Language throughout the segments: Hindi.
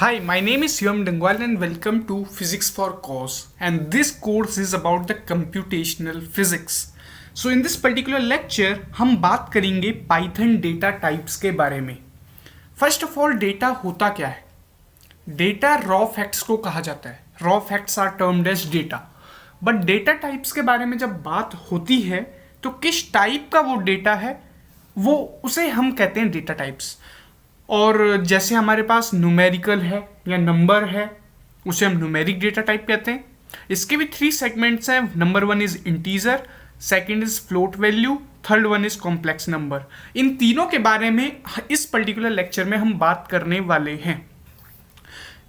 Hi, my name is Shivam Dangwal and welcome to Physics for Cause, and this course is about the computational physics. So in this particular lecture हम बात करेंगे Python data types के बारे में. First of all, data होता क्या है? Data raw facts को कहा जाता है. Raw facts are termed as data. But data types के बारे में जब बात होती है तो किस टाइप का वो डेटा है वो उसे हम कहते हैं डेटा टाइप्स. और जैसे हमारे पास न्यूमेरिकल है या नंबर है उसे हम न्यूमेरिक डेटा टाइप कहते हैं. इसके भी 3 सेगमेंट्स हैं. Number 1 is integer, second is float value, third one is complex number. इन तीनों के बारे में इस पर्टिकुलर लेक्चर में हम बात करने वाले हैं.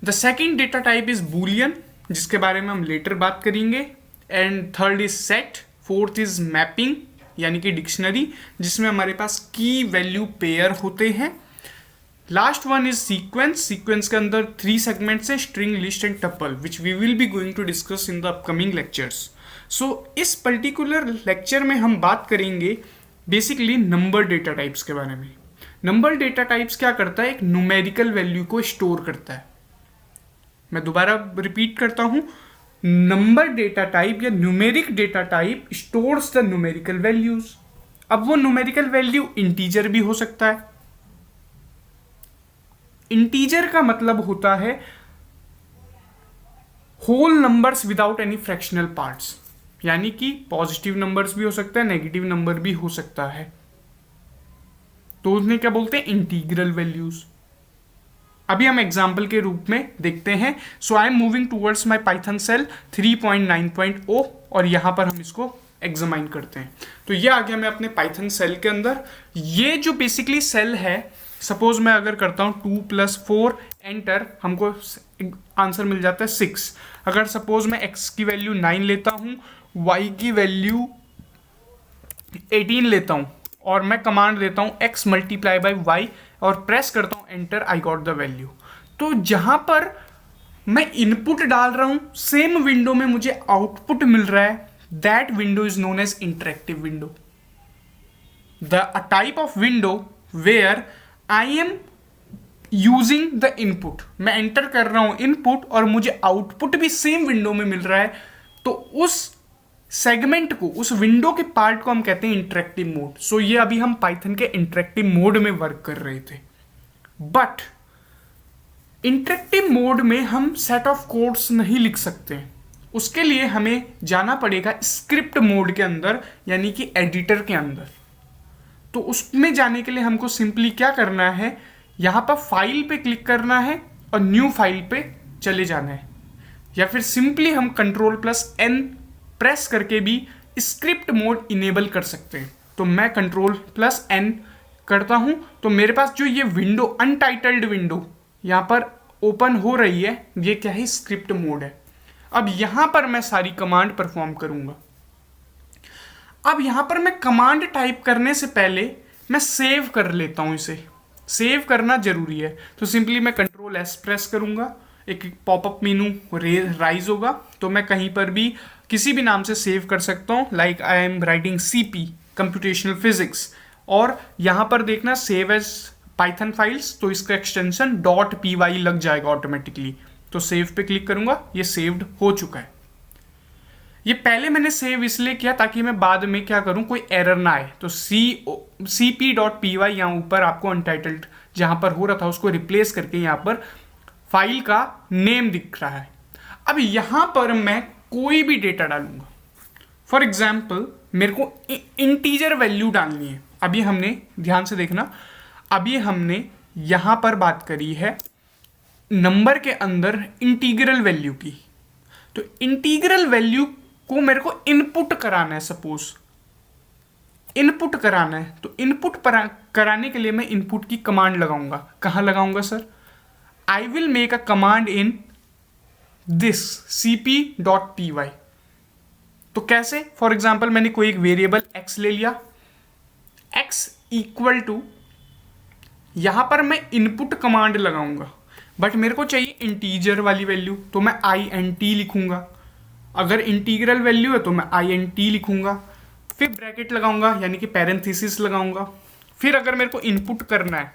The second data type is Boolean, जिसके बारे में हम लेटर बात करेंगे. And third is set, fourth is mapping यानी कि डिक्शनरी, जिसमें हमारे पास की वैल्यू पेयर होते हैं. Last one is sequence. Sequence के अंदर 3 सेगमेंट्स हैं, string, list and tuple, which we will be going to discuss in the upcoming lectures. So इस पर्टिकुलर लेक्चर में हम बात करेंगे बेसिकली नंबर डेटा टाइप्स के बारे में. नंबर डेटा टाइप्स क्या करता है? एक न्यूमेरिकल वैल्यू को स्टोर करता है. मैं दोबारा रिपीट करता हूं, नंबर डेटा टाइप या numeric data type stores the numerical values. अब वो न्यूमेरिकल वैल्यू इंटीजर भी हो सकता है. इंटीजर का मतलब होता है whole numbers without any fractional parts, यानी कि पॉजिटिव नंबर्स भी हो सकता है, नेगेटिव नंबर भी हो सकता है. तो उन्हें क्या बोलते हैं? Integral values. अभी हम एग्जाम्पल के रूप में देखते हैं. So I am moving towards my Python cell 3.9.0 और यहां पर हम इसको एग्जामाइन करते हैं. तो ये आ गया मैं अपने पाइथन सेल के अंदर. ये जो बेसिकली सेल है, सपोज मैं अगर करता हूं 2 + 4 एंटर, हमको आंसर मिल जाता है 6. अगर सपोज मैं x की वैल्यू 9 लेता हूं, y की वैल्यू 18 लेता हूं और मैं कमांड देता हूं x × y और प्रेस करता हूं enter, I got the value. तो जहां पर मैं इनपुट डाल रहा हूं, सेम विंडो में मुझे आउटपुट मिल रहा है. That window is known as interactive window. The type of window where I am using the input. मैं एंटर कर रहा हूं इनपुट और मुझे आउटपुट भी सेम विंडो में मिल रहा है. तो उस सेगमेंट को, उस विंडो के पार्ट को हम कहते हैं इंटरेक्टिव मोड. सो ये अभी हम पाइथन के इंटरेक्टिव मोड में वर्क कर रहे थे. बट इंटरेक्टिव मोड में हम सेट ऑफ कोड्स नहीं लिख सकते. उसके लिए हमें जाना पड़ेगा स्क्रिप्ट मोड के अंदर, यानी कि एडिटर के अंदर. तो उसमें जाने के लिए हमको सिंपली क्या करना है, यहां पर फाइल पे क्लिक करना है और न्यू फाइल पे चले जाना है. या फिर सिंपली हम Ctrl+N प्रेस करके भी स्क्रिप्ट मोड इनेबल कर सकते हैं. तो मैं Ctrl+N करता हूं तो मेरे पास जो ये विंडो, अनटाइटल्ड विंडो यहां पर ओपन हो रही है, ये क्या है? स्क्रिप्ट मोड है. अब यहां पर मैं सारी कमांड परफॉर्म करूंगा. अब यहां पर मैं कमांड टाइप करने से पहले मैं सेव कर लेता हूं. इसे सेव करना जरूरी है. तो सिंपली मैं Ctrl+S प्रेस करूंगा, एक पॉपअप मेनू राइज होगा. तो मैं कहीं पर भी किसी भी नाम से सेव कर सकता हूं, like I am writing CP computational physics. और यहां पर देखना सेव एज पाइथन फाइल्स, तो इसका एक्सटेंशन .py लग जाएगा ऑटोमेटिकली. तो सेव पे क्लिक करूंगा, ये सेव्ड हो चुका है. ये पहले मैंने सेव इसलिए किया ताकि मैं बाद में क्या करूं, कोई एरर ना आए. तो cp.py यहाँ ऊपर आपको अनटाइटल्ड जहां पर हो रहा था उसको रिप्लेस करके यहाँ पर फाइल का नेम दिख रहा है. अब यहां पर मैं कोई भी डेटा डालूंगा. फॉर एग्जाम्पल मेरे को इंटीजर वैल्यू डालनी है. अभी हमने ध्यान से देखना, अभी हमने यहां पर बात करी है नंबर के अंदर इंटीग्रल वैल्यू की. तो इंटीग्रल वैल्यू को मेरे को इनपुट कराना है. सपोज इनपुट कराना है, तो इनपुट कराने के लिए मैं इनपुट की कमांड लगाऊंगा. कहां लगाऊंगा sir? I will make a command in this cp.py. तो कैसे? फॉर एग्जाम्पल मैंने कोई एक वेरिएबल x ले लिया, x = यहां पर मैं इनपुट कमांड लगाऊंगा. बट मेरे को चाहिए इंटीजर वाली वैल्यू, तो मैं int लिखूंगा. अगर इंटीग्रल वैल्यू है तो मैं int लिखूंगा, फिर ब्रैकेट लगाऊंगा यानी कि पैरेंथेसिस लगाऊंगा. फिर अगर मेरे को इनपुट करना है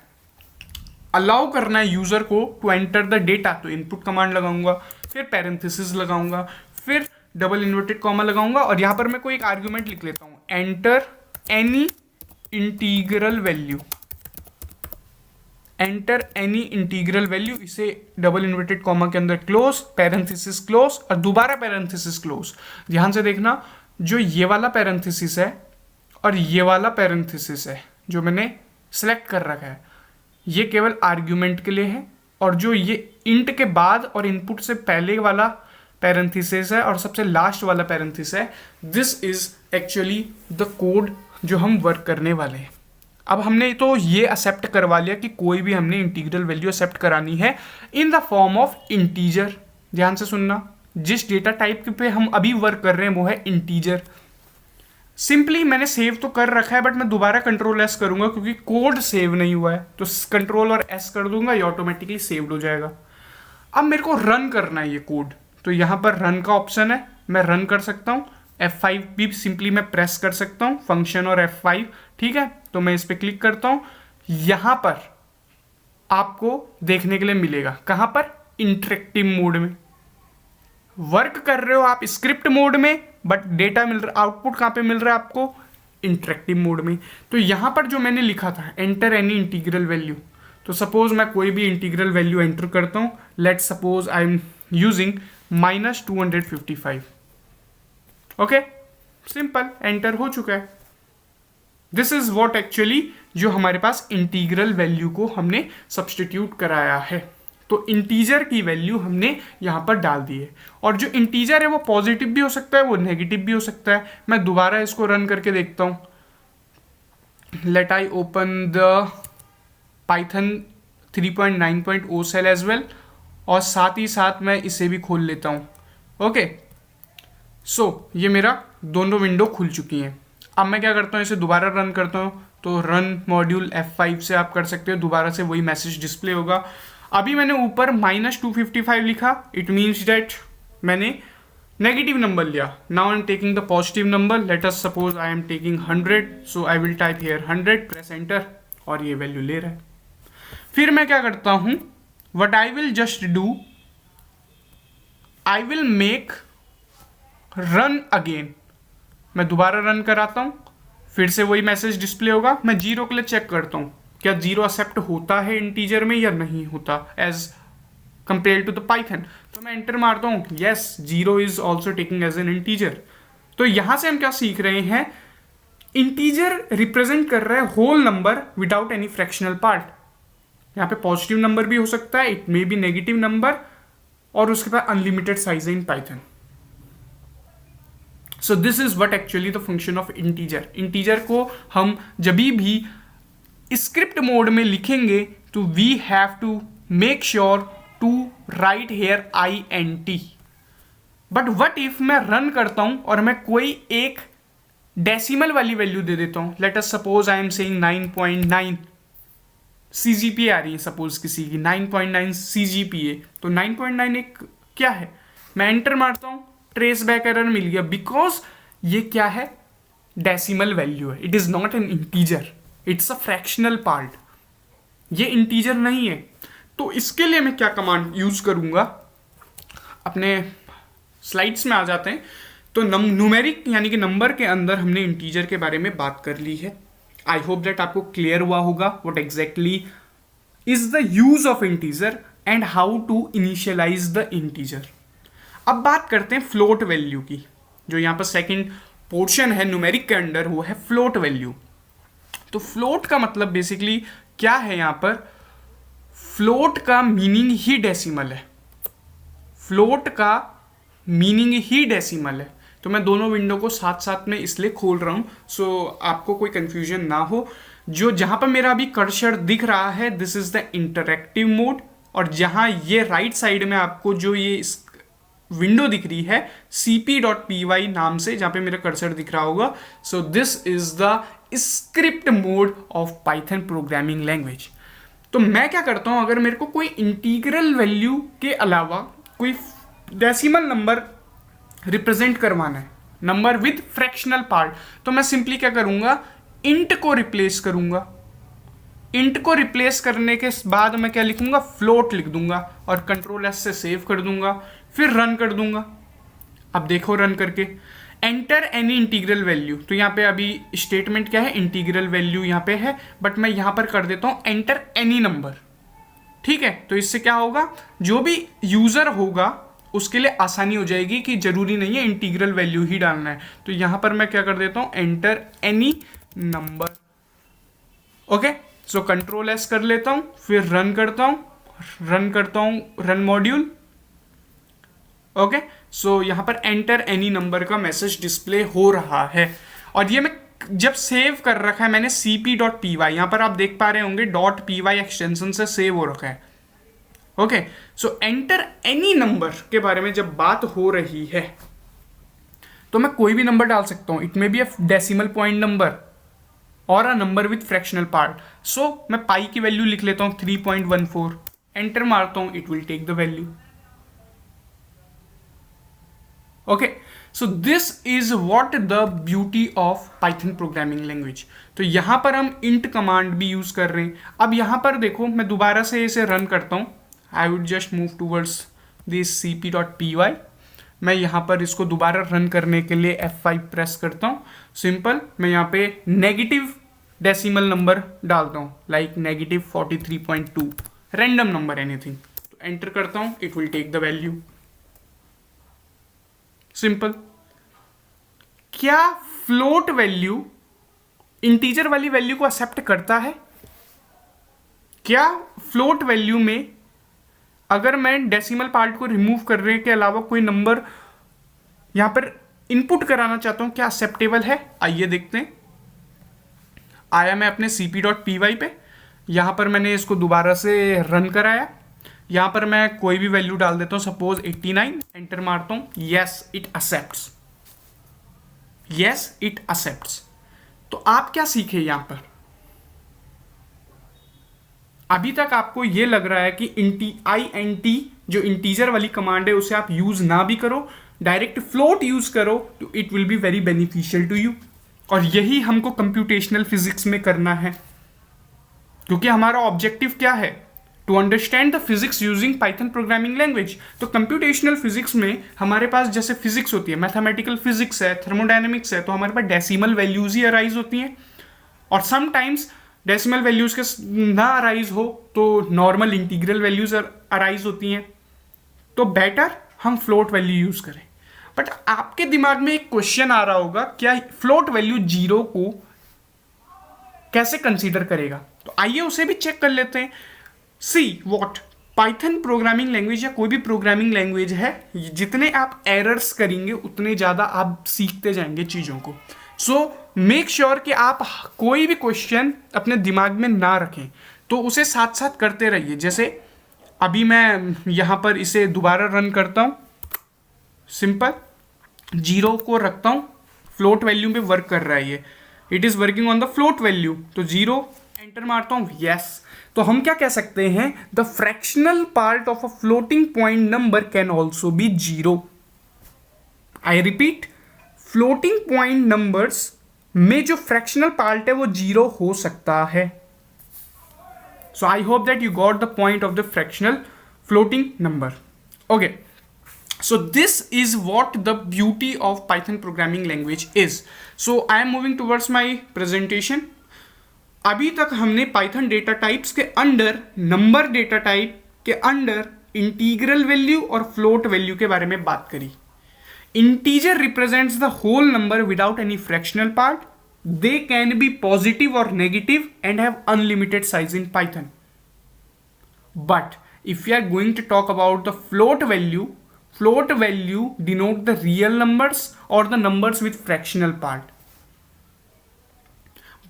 अलाउ करना है यूजर को टू एंटर द डेटा, तो इनपुट कमांड लगाऊंगा, फिर पैरेंथेसिस लगाऊंगा, फिर डबल इन्वर्टेड कॉमा लगाऊंगा, और यहां पर मैं कोई एक आर्ग्यूमेंट लिख लेता हूं, enter any integral value, enter any integral value, इसे डबल इन्वर्टेड कॉमा के अंदर क्लोज, पैरेंथेसिस क्लोज, और दोबारा पैरेंथेसिस क्लोज। ध्यान से देखना, जो ये वाला पैरेंथेसिस है और ये वाला पैरेंथेसिस है जो मैंने सेलेक्ट कर रखा है, ये केवल आर्ग्यूमेंट के लिए है, और जो ये इंट के बाद और इनपुट से पहले वाला पैरेंथेसिस है और सबसे लास्ट वाला पैरेंथेसिस है, this is actually the code जो हम वर्क करने वाले हैं। अब हमने तो ये एक्सेप्ट करवा लिया कि कोई भी हमने इंटीग्रल वैल्यू एक्सेप्ट करानी है in the form of integer. ध्यान से सुनना, जिस डेटा टाइप पे हम अभी वर्क कर रहे हैं वो है इंटीजर। सिंपली मैंने सेव तो कर रखा है, बट मैं दोबारा कंट्रोल एस करूंगा क्योंकि कोड सेव नहीं हुआ है, तो कंट्रोल और एस कर दूंगा, ये ऑटोमेटिकली सेव्ड हो जाएगा। अब मेरे को रन करना है ये कोड, तो यहाँ पर रन का ऑप्शन है, मैं रन कर सकता हूँ। F5 भी सिंपली मैं प्रेस कर सकता हूँ, फंक्शन और F5, ठीक है। तो मैं इस पर क्लिक करता हूँ, यहाँ पर आपको देखने के लिए मिलेगा, कहाँ पर, इंटरेक्टिव मोड में वर्क कर रहे हो आप, स्क्रिप्ट मोड में, बट डेटा मिल रहा, आउटपुट कहाँ पे मिल रहा है आपको, इंटरेक्टिव मोड में। तो यहाँ पर जो मैंने लिखा था एंटर एनी इंटीग्रल वैल्यू, तो सपोज मैं कोई भी इंटीग्रल वैल्यू एंटर करता हूँ, let suppose I am using -255, okay, simple, enter हो चुका है। दिस इज वॉट एक्चुअली जो हमारे पास इंटीग्रल वैल्यू को हमने सब्सटीट्यूट कराया है। तो इंटीजर की वैल्यू हमने यहाँ पर डाल दी है, और जो इंटीजर है वो पॉजिटिव भी हो सकता है, वो नेगेटिव भी हो सकता है। मैं दोबारा इसको रन करके देखता हूँ, let I open the Python 3.9.0 shell as well, और साथ ही साथ मैं इसे भी खोल लेता हूँ, ओके। सो ये मेरा दोनों विंडो खुल चुकी हैं। अब मैं क्या करता हूँ, इसे दोबारा रन करता हूँ, तो रन मॉड्यूल F5 से आप कर सकते हो, दोबारा से वही मैसेज डिस्प्ले होगा। अभी मैंने ऊपर -255 लिखा, इट मीन्स डेट मैंने नेगेटिव नंबर लिया। Now I am taking the positive number, let us suppose I am taking 100, so I will type here 100, press enter, और ये वैल्यू ले रहा है। फिर मैं क्या करता हूँ, what I will just do, I will make run again, मैं दोबारा रन कराता हूं, फिर से वही मैसेज डिस्प्ले होगा। मैं जीरो के लिए चेक करता हूं क्या जीरो एक्सेप्ट होता है इंटीजर में या नहीं होता as compared to the Python. तो मैं एंटर मारता हूं, yes, zero is also taking as an integer. तो यहां से हम क्या सीख रहे हैं, इंटीजर रिप्रेजेंट कर रहा है whole number without any fractional part. यहाँ पे पॉजिटिव नंबर भी हो सकता है, it may be negative number, और उसके पास अनलिमिटेड साइज है in Python. So this is what actually the function of integer. Integer को हम जब भी स्क्रिप्ट मोड में लिखेंगे तो we have to make sure to write here INT। But what if मैं रन करता हूं और मैं कोई एक डेसिमल वाली वैल्यू दे देता हूं, late us suppose I am saying 9.9 CGPA आ रही है, सपोज किसी की 9.9 CGPA, तो 9.9 एक क्या है, मैं एंटर मारता हूं, ट्रेस बैक एरर मिल गया, बिकॉज ये क्या है, डेसिमल वैल्यू है, it is not an integer, it's a fractional part, ये इंटीजर नहीं है। तो इसके लिए मैं क्या कमांड यूज करूंगा, अपने स्लाइड्स में आ जाते हैं। तो न्यूमेरिक यानी कि नंबर के अंदर हमने इंटीजर के बारे में बात कर ली है। आई होप दैट आपको क्लियर हुआ होगा what exactly is the use of integer and how to initialise the integer. अब बात करते हैं फ्लोट वैल्यू की, जो यहाँ पर सेकंड पोर्शन है न्यूमेरिक के अंडर, वो है फ्लोट वैल्यू। तो फ्लोट का मतलब बेसिकली क्या है, यहाँ पर फ्लोट का मीनिंग ही डेसिमल है, फ्लोट का मीनिंग ही डेसिमल है। तो मैं दोनों विंडो को साथ साथ में इसलिए खोल रहा हूँ सो आपको कोई कंफ्यूजन ना हो। जो जहाँ पर मेरा अभी कर्सर दिख रहा है, this is the interactive mode, और जहाँ ये राइट साइड में आपको जो ये विंडो दिख रही है cp.py नाम से, जहाँ पे मेरा कर्सर दिख रहा होगा, सो this is the script mode of Python programming language. तो मैं क्या करता हूँ, अगर मेरे को कोई इंटीग्रल वैल्यू के अलावा कोई डेसिमल नंबर रिप्रेजेंट करवाना है, नंबर विद फ्रैक्शनल पार्ट, तो मैं सिंपली क्या करूंगा, इंट को रिप्लेस करूंगा। इंट को रिप्लेस करने के बाद मैं क्या लिखूंगा, फ्लोट लिख दूंगा और कंट्रोल एस से सेव कर दूंगा, फिर रन कर दूंगा। अब देखो रन करके, एंटर एनी इंटीग्रल वैल्यू, तो यहाँ पे अभी स्टेटमेंट क्या है, इंटीग्रल वैल्यू यहाँ पे है, बट मैं यहाँ पर कर देता हूँ एंटर एनी नंबर। ठीक है, तो इससे क्या होगा, जो भी यूजर होगा उसके लिए आसानी हो जाएगी कि जरूरी नहीं है इंटीग्रल वैल्यू ही डालना है। तो यहां पर मैं क्या कर देता हूं, enter any number. Okay, so control S कर लेता हूं, फिर रन करता हूं, रन मॉड्यूल। ओके, सो यहां पर एंटर एनी नंबर का मैसेज डिस्प्ले हो रहा है। और ये मैं जब सेव कर रखा है मैंने cp.py, यहां पर आप देख पा रहे होंगे .py एक्सटेंशन से सेव हो रखा है। ओके, सो एंटर एनी नंबर के बारे में जब बात हो रही है तो मैं कोई भी नंबर डाल सकता हूं। It may be a decimal point number और a number with fractional part. So मैं पाई की वैल्यू लिख लेता हूं 3.14, एंटर मारता हूं, it will take the value. Okay, so this is what the beauty of Python programming language. तो यहां पर हम इंट कमांड भी यूज कर रहे हैं। अब यहां पर देखो, मैं दोबारा से इसे रन करता हूं। I would just move towards this cp.py। मैं यहाँ पर इसको दोबारा रन करने के लिए F5 प्रेस करता हूँ। सिंपल, मैं यहाँ पे नेगेटिव डेसिमल नंबर डालता हूँ, लाइक -43.2, रैंडम नंबर एनीथिंग। तो एंटर करता हूँ, it will take the value. Simple. क्या फ्लोट वैल्यू इंटीजर वाली वैल्यू को एक्सेप्ट करता है? क्या फ्लोट वैल्यू में अगर मैं डेसिमल पार्ट को रिमूव करने के अलावा कोई नंबर यहां पर इनपुट कराना चाहता हूं, क्या एक्सेप्टेबल है? आइए देखते हैं। आया मैं अपने cp.py पे, यहां पर मैंने इसको दोबारा से रन कराया। यहां पर मैं कोई भी वैल्यू डाल देता हूं, सपोज 89, एंटर मारता हूं, yes it accepts, yes it accepts. तो आप क्या सीखे यहां पर? अभी तक आपको यह लग रहा है कि int जो इंटीजर वाली कमांड है उसे आप यूज ना भी करो, डायरेक्ट फ्लोट यूज करो, तो it will be very beneficial to you. और यही हमको कंप्यूटेशनल फिजिक्स में करना है, क्योंकि हमारा ऑब्जेक्टिव क्या है, to understand the physics using Python programming language. तो कंप्यूटेशनल फिजिक्स में हमारे पास जैसे फिजिक्स होती है, मैथमेटिकल फिजिक्स है, थर्मोडायनेमिक्स है, तो हमारे पास डेसिमल वैल्यूज ही अराइज होती हैं। और समटाइम्स डेसिमल वैल्यूज के ना अराइज हो तो नॉर्मल इंटीग्रल वैल्यूज अराइज होती हैं। तो बेटर हम फ्लोट वैल्यू यूज करें। बट आपके दिमाग में एक क्वेश्चन आ रहा होगा, क्या फ्लोट वैल्यू 0 को कैसे कंसीडर करेगा? तो आइए उसे भी चेक कर लेते हैं। See what Python programming language या कोई भी प्रोग्रामिंग लैंग्वेज है, जितने आप एरर्स करेंगे उतने ज्यादा आप सीखते जाएंगे चीजों को। सो मेक श्योर कि आप कोई भी क्वेश्चन अपने दिमाग में ना रखें, तो उसे साथ साथ करते रहिए। जैसे अभी मैं यहां पर इसे दोबारा रन करता हूं, सिंपल 0 को रखता हूं, फ्लोट वैल्यू पे वर्क कर रहा है ये, it is working on the float value. तो 0 एंटर मारता हूं, यस। तो हम क्या कह सकते हैं, the fractional part of a floating point number can also be 0। I repeat, floating point numbers में जो फ्रैक्शनल पार्ट है वो 0 हो सकता है। So I hope that you got the point of the fractional floating number. Okay, so this is what the beauty of Python programming language is. So I am moving towards my presentation. अभी तक हमने Python डेटा टाइप्स के अंडर, नंबर डेटा टाइप के अंडर इंटीग्रल वैल्यू और फ्लोट वैल्यू के बारे में बात करी। Integer represents the whole number without any fractional part. They can be positive और negative and have unlimited size in Python. But if you are going to talk about the float value denote the real numbers or the numbers with fractional part.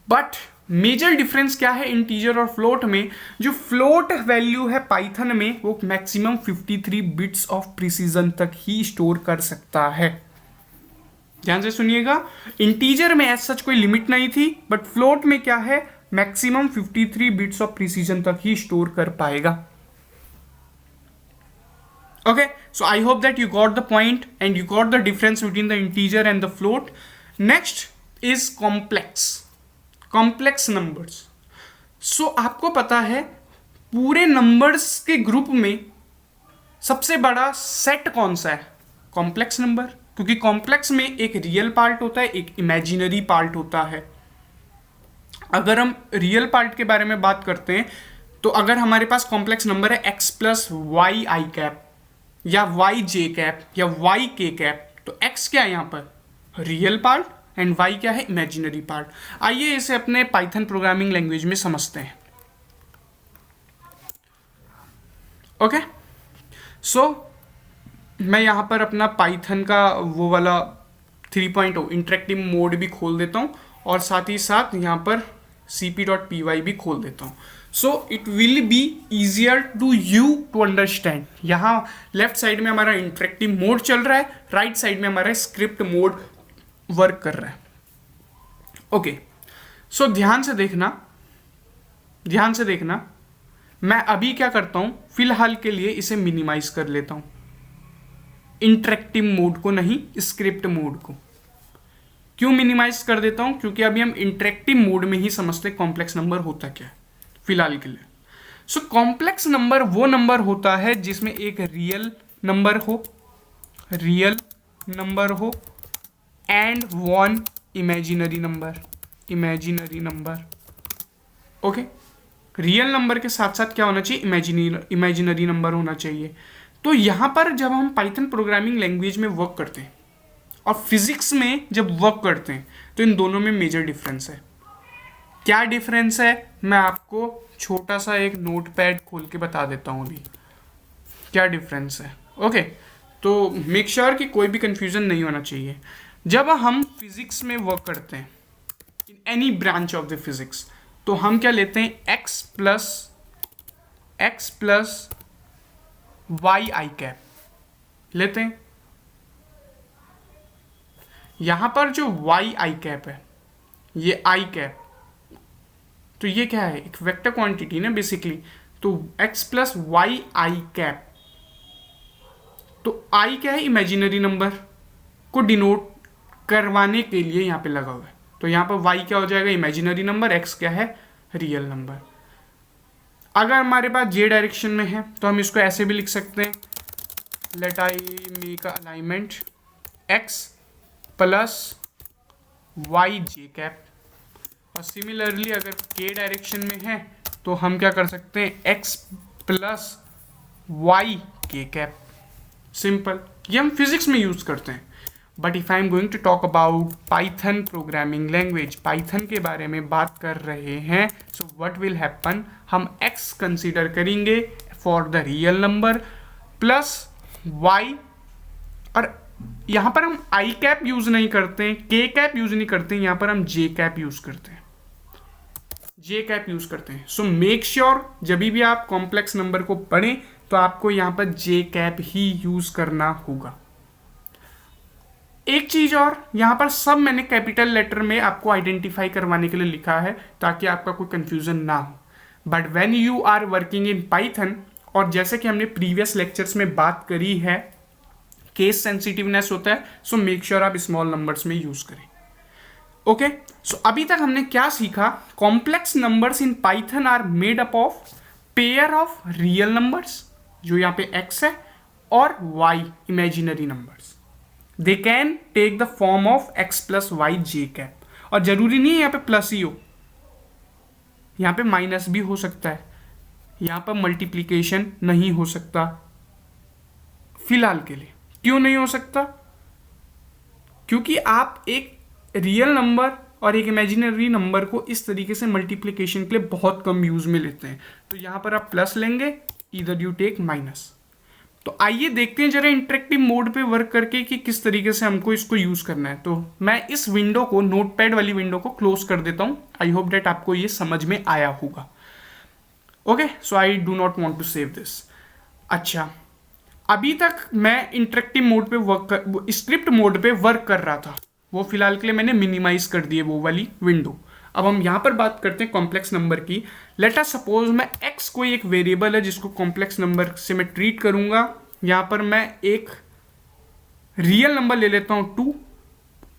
But major difference क्या है इंटीजर और फ्लोट में? जो फ्लोट वैल्यू है पाइथन में वो मैक्सिमम 53 बिट्स ऑफ प्रिसीजन तक ही स्टोर कर सकता है। ध्यान से सुनिएगा, इंटीजर में ऐसा कोई लिमिट नहीं थी, बट फ्लोट में क्या है, मैक्सिमम 53 बिट्स ऑफ प्रिसीजन तक ही स्टोर कर पाएगा। Okay, so I hope that you got the point and you got the difference between the integer and the float. Next is complex numbers. सो आपको पता है पूरे नंबर्स के ग्रुप में सबसे बड़ा सेट कौन सा है? कॉम्प्लेक्स नंबर, क्योंकि कॉम्प्लेक्स में एक रियल पार्ट होता है, एक इमेजिनरी पार्ट होता है। अगर हम रियल पार्ट के बारे में बात करते हैं तो अगर हमारे पास कॉम्प्लेक्स नंबर है x प्लस वाई आई कैप या y जे कैप या y के कैप, तो x क्या है यहाँ पर? रियल पार्ट, एंड y क्या है? Imaginary part. आइए इसे अपने पाइथन प्रोग्रामिंग लैंग्वेज में समझते हैं। ओके, सो मैं यहाँ पर अपना पाइथन का वो वाला 3.0 इंटरेक्टिव मोड भी खोल देता हूँ और साथ ही साथ यहाँ पर cp.py भी खोल देता हूँ। So it will be easier to you to understand. यहाँ लेफ्ट साइड में हमारा इंटरेक्टिव मोड चल रहा है, राइट साइड में हमारा स्क्रिप्ट मोड वर्क कर रहा है। ओके, सो ध्यान से देखना, मैं अभी क्या करता हूँ, फिलहाल के लिए इसे मिनिमाइज कर लेता हूँ, इंटरेक्टिव मोड को नहीं, स्क्रिप्ट मोड को। क्यों मिनिमाइज कर देता हूं? क्योंकि अभी हम इंटरेक्टिव मोड में ही समझते कॉम्प्लेक्स नंबर होता क्या है फिलहाल के लिए। सो कॉम्प्लेक्स नंबर वो नंबर होता है जिसमें एक रियल नंबर हो and one imaginary number. Okay, real number के साथ साथ क्या होना चाहिए? इमेजिनरी नंबर होना चाहिए। तो यहां पर जब हम पाइथन प्रोग्रामिंग लैंग्वेज में वर्क करते हैं और फिजिक्स में जब वर्क करते हैं तो इन दोनों में मेजर डिफरेंस है। क्या डिफरेंस है? मैं आपको छोटा सा एक नोटपैड खोल के बता देता हूँ अभी क्या डिफरेंस है। ओके, तो मेक श्योर कि कोई भी कंफ्यूजन नहीं होना चाहिए। जब हम फिजिक्स में वर्क करते हैं in any branch of the physics, तो हम क्या लेते हैं? x प्लस वाई आई कैप लेते हैं। यहां पर जो वाई आई कैप है, ये आई कैप, तो ये क्या है? एक वेक्टर क्वांटिटी ना बेसिकली। तो x प्लस वाई आई कैप, तो आई क्या है? इमेजिनरी नंबर को डिनोट करवाने के लिए यहां पे लगा हुआ है। तो यहां पर y क्या हो जाएगा? इमेजिनरी नंबर, x क्या है? Real number. अगर हमारे पास j डायरेक्शन में है तो हम इसको ऐसे भी लिख सकते हैं, let I make alignment x plus y j cap. और सिमिलरली अगर k डायरेक्शन में है तो हम क्या कर सकते हैं? x प्लस वाई के कैप। सिंपल, ये हम फिजिक्स में यूज करते हैं। But if I am going to talk about Python programming language, Python के बारे में बात कर रहे हैं, सो व्हाट विल हैपन, हम x कंसीडर करेंगे for the real number plus y, और यहां पर हम आई कैप यूज नहीं करते हैं, के कैप यूज नहीं करते हैं, यहां पर हम जे कैप यूज करते हैं, सो मेक श्योर जब भी आप कॉम्प्लेक्स नंबर को पढ़ें तो आपको यहां पर जे कैप ही यूज करना होगा। एक चीज और, यहां पर सब मैंने कैपिटल लेटर में आपको आइडेंटिफाई करवाने के लिए लिखा है ताकि आपका कोई कंफ्यूजन ना हो। But when you are working in Python, और जैसे कि हमने प्रीवियस लेक्चर्स में बात करी है, केस सेंसिटिवनेस होता है, सो मेक श्योर आप स्मॉल नंबर्स में यूज करें। ओके, सो अभी तक हमने क्या सीखा? Complex numbers in Python are made up of pair of real numbers, जो यहाँ पे x है, और y imaginary numbers. They can take the form of x plus y j cap, और जरूरी नहीं है यहाँ पे प्लस ही हो, यहाँ पे माइनस भी हो सकता है, यहाँ पर मल्टीप्लीकेशन नहीं हो सकता फिलहाल के लिए। क्यों नहीं हो सकता? क्योंकि आप एक रियल नंबर और एक इमेजिनरी नंबर को इस तरीके से मल्टीप्लिकेशन के लिए बहुत कम यूज में लेते हैं। तो यहां पर आप प्लस लेंगे, इधर यू टेक माइनस। तो आइए देखते हैं जरा इंटरेक्टिव मोड पे वर्क करके कि किस तरीके से हमको इसको यूज करना है। तो मैं इस विंडो को, नोटपैड वाली विंडो को क्लोज कर देता हूं। आई होप डेट आपको ये समझ में आया होगा। Okay, so I do not want to save this. अच्छा, अभी तक मैं इंटरेक्टिव मोड पे स्क्रिप्ट मोड पे वर्क कर रहा था, वो फिलहाल के लिए मैंने मिनिमाइज कर दिए वो वाली विंडो। अब हम यहां पर बात करते हैं कॉम्प्लेक्स नंबर की। लेट अस सपोज मैं x कोई एक वेरिएबल है जिसको कॉम्प्लेक्स नंबर से मैं ट्रीट करूंगा। यहां पर मैं एक रियल नंबर ले लेता हूं 2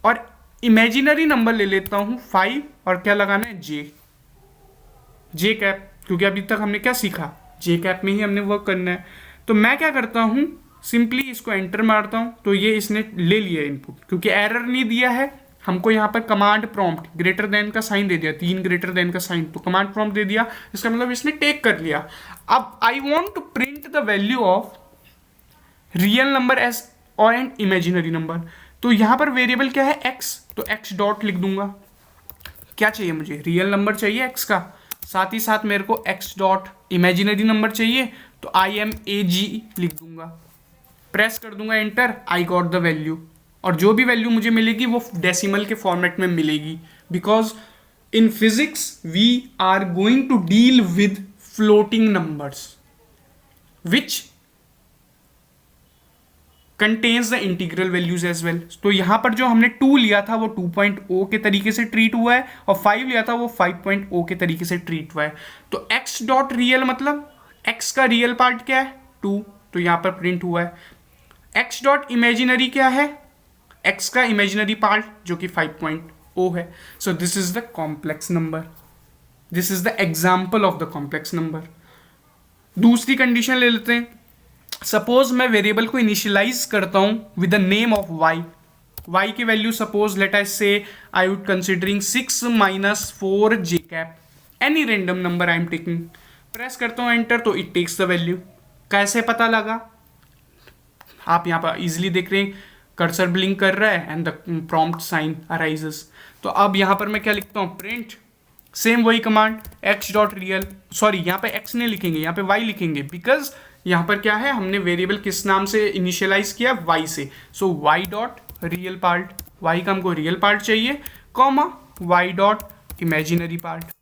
और इमेजिनरी नंबर ले लेता हूं 5, और क्या लगाना है? j। जे कैप, क्योंकि अभी तक हमने क्या सीखा, जे कैप में ही हमने वर्क करना है। तो मैं क्या करता हूँ, सिंपली इसको एंटर मारता हूँ, तो ये इसने ले लिया इनपुट, क्योंकि एरर नहीं दिया है हमको यहाँ पर। कमांड प्रॉम्प्ट ग्रेटर देन का साइन दे दिया, 3 ग्रेटर देन का साइन, तो कमांड प्रॉम्प्ट दे दिया, इसका मतलब इसने टेक कर लिया। अब I want to print the value of real number as और एन इमेजिनरी नंबर। तो यहाँ पर वेरिएबल क्या है, एक्स, तो एक्स डॉट लिख दूंगा। क्या चाहिए मुझे, रियल नंबर चाहिए एक्स का, साथ ही साथ मेरे को एक्स डॉट इमेजिनरी नंबर चाहिए, तो आई एम ए जी लिख दूंगा, प्रेस कर दूंगा enter, I got the value. और जो भी वैल्यू मुझे मिलेगी वो डेसिमल के फॉर्मेट में मिलेगी, because in physics we are going to deal with floating numbers which contains the integral values as well. तो यहां पर जो हमने 2 लिया था वो 2.0 के तरीके से ट्रीट हुआ है, और 5 लिया था वो 5.0 के तरीके से ट्रीट हुआ है। तो x डॉट रियल मतलब x का रियल पार्ट क्या है, 2, तो यहां पर प्रिंट हुआ है। x डॉट इमेजिनरी क्या है, x का इमेजिनरी पार्ट जो कि 5.0 है। So this is the complex number, this is the example of the complex number. दूसरी कंडीशन ले लेते हैं। सपोज मैं वेरिएबल को इनिशियलाइज करता हूं with the name of y की वैल्यू सपोज लेट आई से I would considering 6 minus 4 j cap, any random number I am taking, press करता हूं एंटर, तो इट टेक्स द वैल्यू। कैसे पता लगा, आप यहां पर इजिली देख रहे हैं, कर्सर ब्लिंक कर रहा है and the prompt sign arises. तो अब यहां पर मैं क्या लिखता हूं, प्रिंट, सेम वही command, x dot real, sorry यहाँ पे x नहीं लिखेंगे, यहाँ पे y लिखेंगे, बिकॉज यहाँ पर क्या है, हमने वेरिएबल किस नाम से इनिशियलाइज किया, y से। सो y dot real part, y का हमको रियल पार्ट चाहिए, comma y dot imaginary part.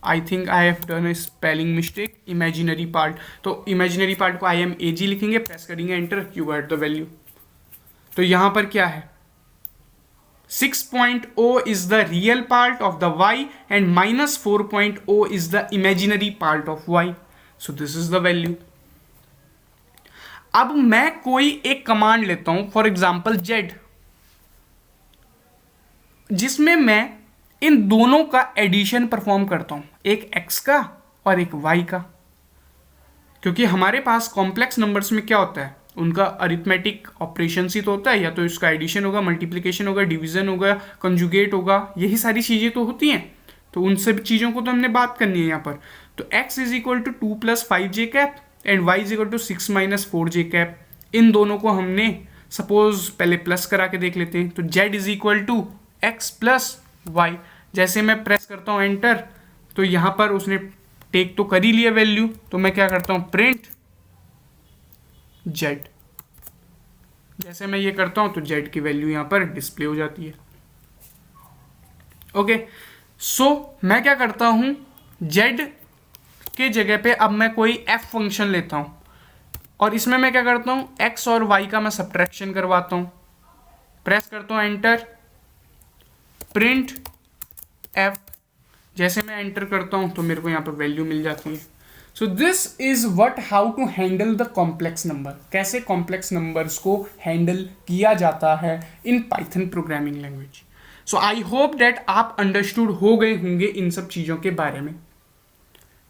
I think I have done A spelling mistake, imaginary part, तो इमेजिनरी पार्ट को आई एम ए जी लिखेंगे, प्रेस करेंगे enter, you get the value. तो यहाँ पर क्या है, 6.0 is the real part of the y and minus 4.0 is the imaginary part of y. So this is the value. अब मैं कोई एक कमांड लेता हूं, फॉर एग्जाम्पल z, जिसमें मैं इन दोनों का एडिशन परफॉर्म करता हूं, एक x का और एक y का। क्योंकि हमारे पास कॉम्प्लेक्स नंबर्स में क्या होता है, उनका अरिथमेटिक ऑपरेशन ही तो होता है, या तो इसका एडिशन होगा, मल्टीप्लिकेशन होगा, डिवीजन होगा, कंजुगेट होगा, यही सारी चीज़ें तो होती हैं। तो उन सब चीज़ों को तो हमने बात करनी है यहाँ पर। तो x is equal to 2 plus 5 j cap and y is equal to 6 minus 4 j cap. इन दोनों को हमने सपोज पहले प्लस करा के देख लेते हैं। तो z is equal to x plus y. जैसे मैं प्रेस करता हूँ एंटर, तो यहाँ पर उसने टेक तो कर ही लिया वैल्यू, तो मैं क्या करता हूँ, प्रिंट z। जैसे मैं ये करता हूं तो z की वैल्यू यहां पर डिस्प्ले हो जाती है। ओके, सो मैं क्या करता हूं, z के जगह पे अब मैं कोई f फंक्शन लेता हूं, और इसमें मैं क्या करता हूं, x और y का मैं सब्ट्रैक्शन करवाता हूं, प्रेस करता हूं एंटर, प्रिंट f। जैसे मैं एंटर करता हूं तो मेरे को यहां पर वैल्यू मिल जाती है। So this is what how to handle the complex number, कैसे कॉम्प्लेक्स नंबर्स को हैंडल किया जाता है in Python programming language. So I hope that आप अंडरस्टूड हो गए होंगे इन सब चीज़ों के बारे में।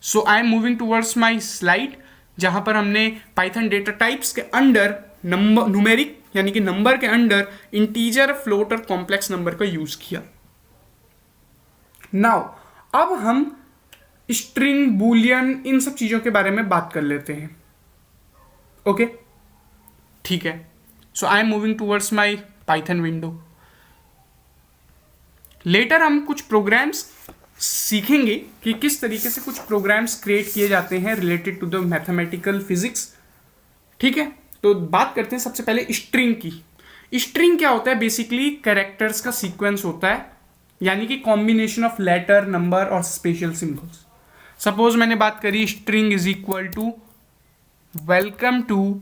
So I am moving towards my slide, जहां पर हमने पाइथन डेटा टाइप्स के अंडर नंबर, न्यूमेरिक यानी कि नंबर के अंडर इंटीजर, फ्लोट और कॉम्प्लेक्स नंबर का यूज किया। नाउ अब हम स्ट्रिंग, बूलियन, इन सब चीज़ों के बारे में बात कर लेते हैं। ओके, ठीक है। So I am moving towards my Python window. Later हम कुछ प्रोग्राम्स सीखेंगे कि किस तरीके से कुछ प्रोग्राम्स क्रिएट किए जाते हैं related to the mathematical physics. ठीक है, तो बात करते हैं सबसे पहले स्ट्रिंग की। स्ट्रिंग क्या होता है, बेसिकली कैरेक्टर्स का सीक्वेंस होता है, यानी कि कॉम्बिनेशन ऑफ लेटर, नंबर और स्पेशल सिंबल्स। सपोज मैंने बात करी string is equal to welcome to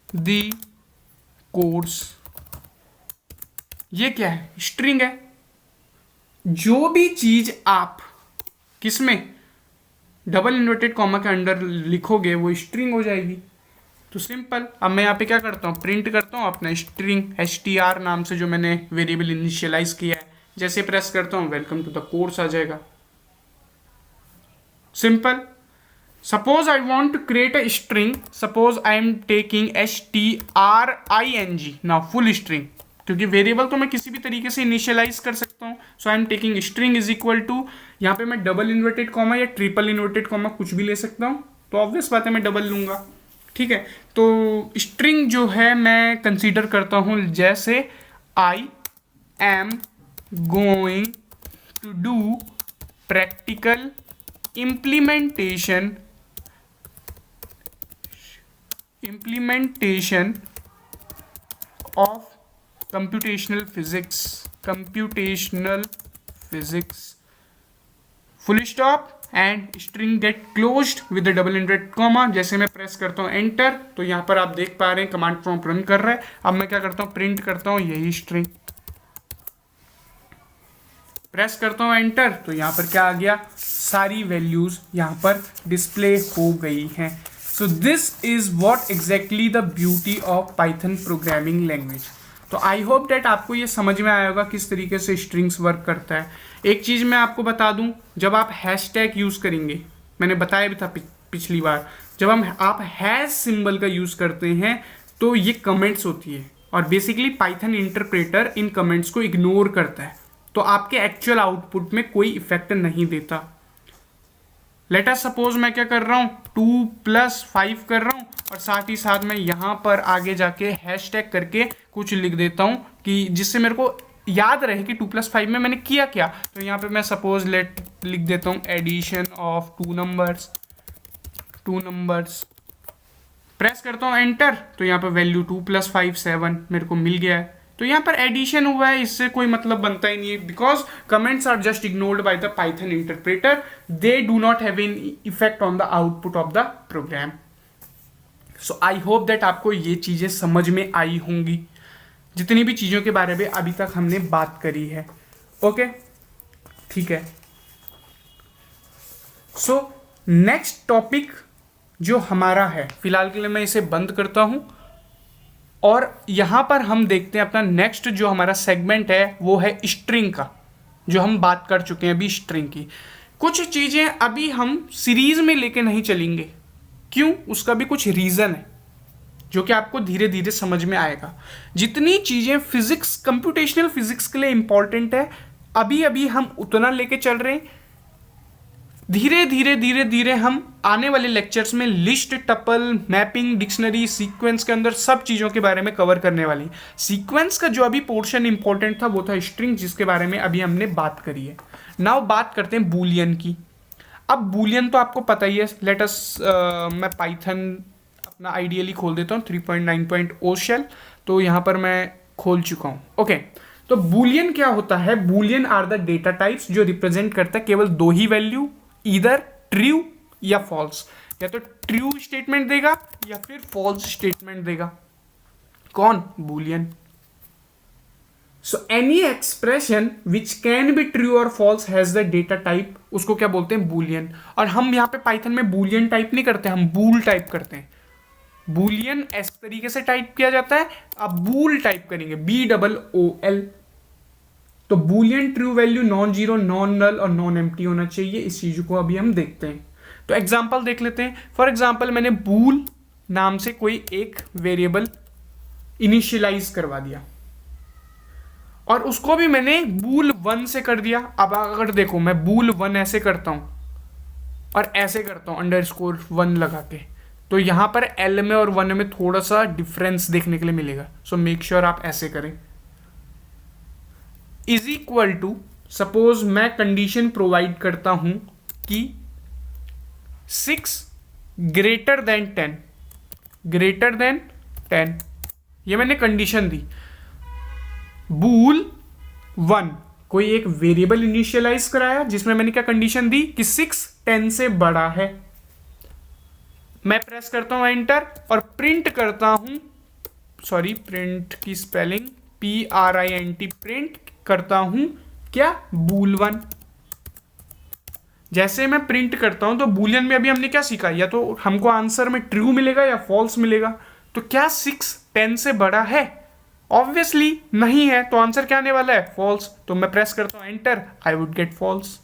the course. ये क्या है, स्ट्रिंग है। जो भी चीज आप किसमें डबल इन्वर्टेड कॉमा के अंडर लिखोगे वो स्ट्रिंग हो जाएगी। तो सिंपल, अब मैं यहाँ पे क्या करता हूँ, प्रिंट करता हूँ अपना स्ट्रिंग str नाम से जो मैंने वेरिएबल इनिशियलाइज किया है। जैसे प्रेस करता हूँ वेलकम टू द कोर्स आ जाएगा। Simple. Suppose I want to create a string, suppose I am taking string, ना फुल स्ट्रिंग, क्योंकि वेरिएबल तो मैं किसी भी तरीके से इनिशियलाइज कर सकता हूँ। So I am taking string is equal to, यहाँ पे मैं डबल इन्वर्टेड कॉमा या ट्रिपल इन्वर्टेड कॉमा कुछ भी ले सकता हूँ, तो ऑब्वियस बात है मैं डबल लूंगा। ठीक है, तो स्ट्रिंग जो है मैं कंसीडर करता हूँ जैसे I am going to do practical implementation of computational physics full stop and string get closed with a double inverted comma। जैसे मैं प्रेस करता हूँ एंटर, तो यहाँ पर आप देख पा रहे हैं कमांड प्रॉम्प्ट रन कर रहा है। अब मैं क्या करता हूँ, प्रिंट करता हूँ यही स्ट्रिंग, प्रेस करता हूँ एंटर, तो यहाँ पर क्या आ गया, सारी वैल्यूज यहाँ पर डिस्प्ले हो गई हैं। सो this is what exactly the beauty of Python programming language. तो आई होप डेट आपको ये समझ में आया होगा किस तरीके से स्ट्रिंग्स वर्क करता है। एक चीज़ मैं आपको बता दूं, जब आप हैशटैग यूज़ करेंगे, मैंने बताया भी था पिछली बार, जब आप हैश सिंबल का यूज़ करते हैं तो ये कमेंट्स होती है, और बेसिकली पाइथन इंटरप्रेटर इन कमेंट्स को इग्नोर करता है, तो आपके एक्चुअल आउटपुट में कोई इफेक्ट नहीं देता। लेट अस सपोज मैं क्या कर रहा हूँ, 2+5 कर रहा हूँ, और साथ ही साथ मैं यहाँ पर आगे जाके हैशटैग करके कुछ लिख देता हूँ कि जिससे मेरे को याद रहे कि 2+5 में मैंने किया क्या। तो यहाँ पे मैं सपोज लिख देता हूँ एडिशन ऑफ 2 नंबर्स, प्रेस करता हूँ एंटर, तो यहाँ पर वैल्यू 2+5 7 मेरे को मिल गया है। तो यहाँ पर एडिशन हुआ है, इससे कोई मतलब बनता ही नहीं है, because comments are just ignored by the Python interpreter, they do not have an effect on the output of the program. So I hope that आपको ये चीजें समझ में आई होंगी, जितनी भी चीजों के बारे में अभी तक हमने बात करी है। ओके, ठीक है। सो नेक्स्ट टॉपिक जो हमारा है, फिलहाल के लिए मैं इसे बंद करता हूं, और यहां पर हम देखते हैं अपना नेक्स्ट जो हमारा सेगमेंट है वो है स्ट्रिंग का, जो हम बात कर चुके हैं अभी स्ट्रिंग की। कुछ चीजें अभी हम सीरीज में लेके नहीं चलेंगे, क्यों, उसका भी कुछ रीजन है जो कि आपको धीरे धीरे समझ में आएगा। जितनी चीजें फिजिक्स, कंप्यूटेशनल फिजिक्स के लिए इंपॉर्टेंट है, अभी अभी हम उतना लेके चल रहे हैं। धीरे धीरे हम आने वाले लेक्चर्स में list, tuple, mapping, dictionary, sequence के अंदर सब चीज़ों के बारे में कवर करने वाली। सीक्वेंस का जो अभी पोर्शन इंपॉर्टेंट था वो था स्ट्रिंग, जिसके बारे में अभी हमने बात करी है। नाउ बात करते हैं बूलियन की। अब बूलियन तो आपको पता ही है। लेट अस मैं पाइथन अपना आइडियली खोल देता हूँ 3.9.0 शेल, तो यहाँ पर मैं खोल चुका हूँ। ओके, तो बूलियन क्या होता है, Boolean are the data types जो रिप्रेजेंट करता है केवल दो ही वैल्यू, इधर ट्रू या फॉल्स, या तो ट्रू स्टेटमेंट देगा या फिर फॉल्स स्टेटमेंट देगा। कौन, boolean. So any expression which can be true और false has the data type, उसको क्या बोलते हैं, बूलियन। और हम यहाँ पे पाइथन में बूलियन टाइप नहीं करते, हम बूल टाइप करते हैं। बूलियन इस तरीके से टाइप किया जाता है, अब बूल टाइप करेंगे, BOOL। तो boolean true value non zero, non null और नॉन एम्प्टी होना चाहिए। इस चीज को अभी हम देखते हैं। तो एग्जांपल देख लेते हैं। फॉर एग्जांपल मैंने बूल नाम से कोई एक वेरिएबल इनिशियलाइज करवा दिया और उसको भी मैंने बूल 1 से कर दिया। अब अगर देखो मैं बूल 1 ऐसे करता हूं और ऐसे करता हूं _1 लगा के, तो यहां पर L में और 1 में थोड़ा सा डिफरेंस देखने के लिए मिलेगा। सो मेक श्योर आप ऐसे करें। इज इक्वल टू, सपोज मैं कंडीशन प्रोवाइड करता हूं कि 6 ग्रेटर देन 10, ये मैंने कंडीशन दी। बूल 1 कोई एक वेरिएबल इनिशियलाइज कराया जिसमें मैंने क्या कंडीशन दी कि 6 10 से बड़ा है। मैं प्रेस करता हूं एंटर और प्रिंट करता हूं, सॉरी प्रिंट की स्पेलिंग PRINT, प्रिंट करता हूं क्या, बूल 1। जैसे मैं प्रिंट करता हूं तो बूलियन में अभी हमने क्या सीखा, या तो हमको आंसर में ट्रू मिलेगा या फॉल्स मिलेगा। तो क्या 6 10 से बड़ा है? ऑब्वियसली नहीं है, तो आंसर क्या आने वाला है? फॉल्स। तो मैं प्रेस करता हूं enter, I would get false.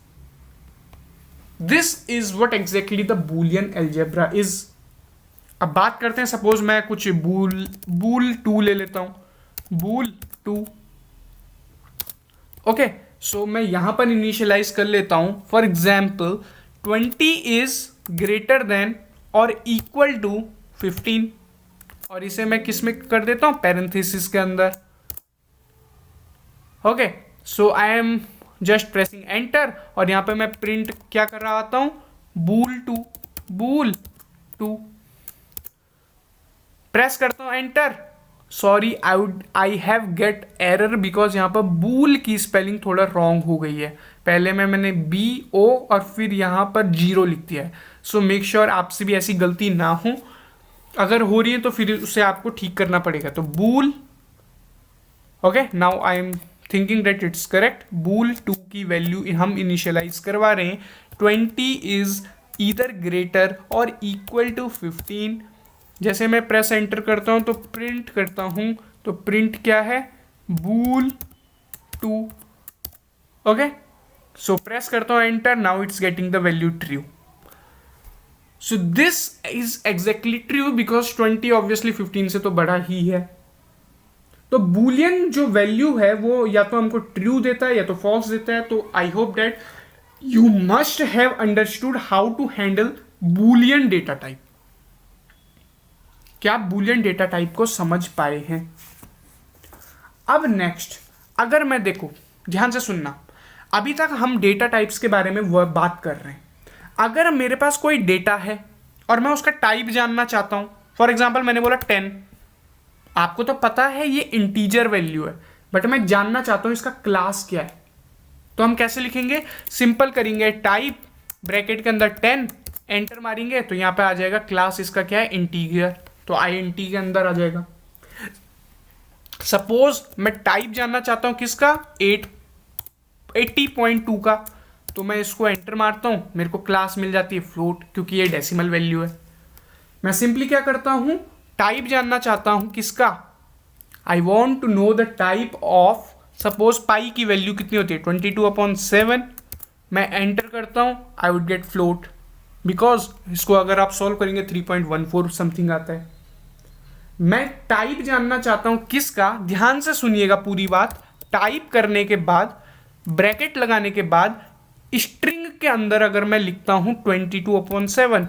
This is what exactly the Boolean algebra is. अब बात करते हैं, सपोज मैं कुछ बूल 2 ले लेता हूं, बूल 2। ओके, सो मैं यहां पर इनिशियलाइज कर लेता हूं। For example 20 is greater than और इक्वल टू 15, और इसे मैं किस में कर देता हूं? पैरेंथेसिस के अंदर। Okay, so I am just pressing enter, और यहां पे मैं प्रिंट क्या कर रहा आता हूं? बूल 2, बूल 2। प्रेस करता हूं enter. Sorry, I have get error because यहाँ पर बूल की स्पेलिंग थोड़ा रॉन्ग हो गई है। पहले में मैंने BO और फिर यहाँ पर 0 लिख दिया है। सो मेक श्योर आपसे भी ऐसी गलती ना हो, अगर हो रही है तो फिर उसे आपको ठीक करना पड़ेगा। तो bool, okay, now I am thinking that it's correct. Bool 2 की वैल्यू हम इनिशियलाइज करवा रहे हैं। 20 इज ईदर ग्रेटर और इक्वल टू 15। जैसे मैं प्रेस एंटर करता हूं तो प्रिंट करता हूं, तो प्रिंट क्या है? बूल 2। ओके, सो प्रेस करता हूं enter, now it's getting the value true. So this is exactly true because 20 obviously 15 से तो बड़ा ही है। तो बूलियन जो वैल्यू है वो या तो हमको ट्रू देता है या तो फॉल्स देता है। तो I hope that you must have understood how to handle Boolean data type. क्या आप बूलियन डेटा टाइप को समझ पाए हैं? अब नेक्स्ट, अगर मैं देखो, ध्यान से सुनना, अभी तक हम डेटा टाइप्स के बारे में बात कर रहे हैं। अगर मेरे पास कोई डेटा है और मैं उसका टाइप जानना चाहता हूं, फॉर एग्जांपल मैंने बोला 10, आपको तो पता है ये इंटीजर वैल्यू है, बट मैं जानना चाहता हूं इसका क्लास क्या है। तो हम कैसे लिखेंगे? सिंपल करेंगे, टाइप ब्रैकेट के अंदर 10, एंटर मारेंगे तो यहां पे आ जाएगा क्लास इसका क्या है? इंटीजर। तो INT के अंदर आ जाएगा। सपोज मैं टाइप जानना चाहता हूं किसका? 80.2 का, तो मैं इसको एंटर मारता हूं, मेरे को क्लास मिल जाती है फ्लोट, क्योंकि ये डेसिमल वैल्यू है। मैं सिंपली क्या करता हूं? टाइप जानना चाहता हूं किसका? I want to know the type of, suppose pi की वैल्यू कितनी होती है? 22/7। मैं एंटर करता हूं, आई वुड गेट फ्लोट, बिकॉज इसको अगर आप सॉल्व करेंगे 3.14 समथिंग आता है। मैं टाइप जानना चाहता हूं किसका? ध्यान से सुनिएगा पूरी बात। टाइप करने के बाद, ब्रैकेट लगाने के बाद, स्ट्रिंग के अंदर अगर मैं लिखता हूं 22/7,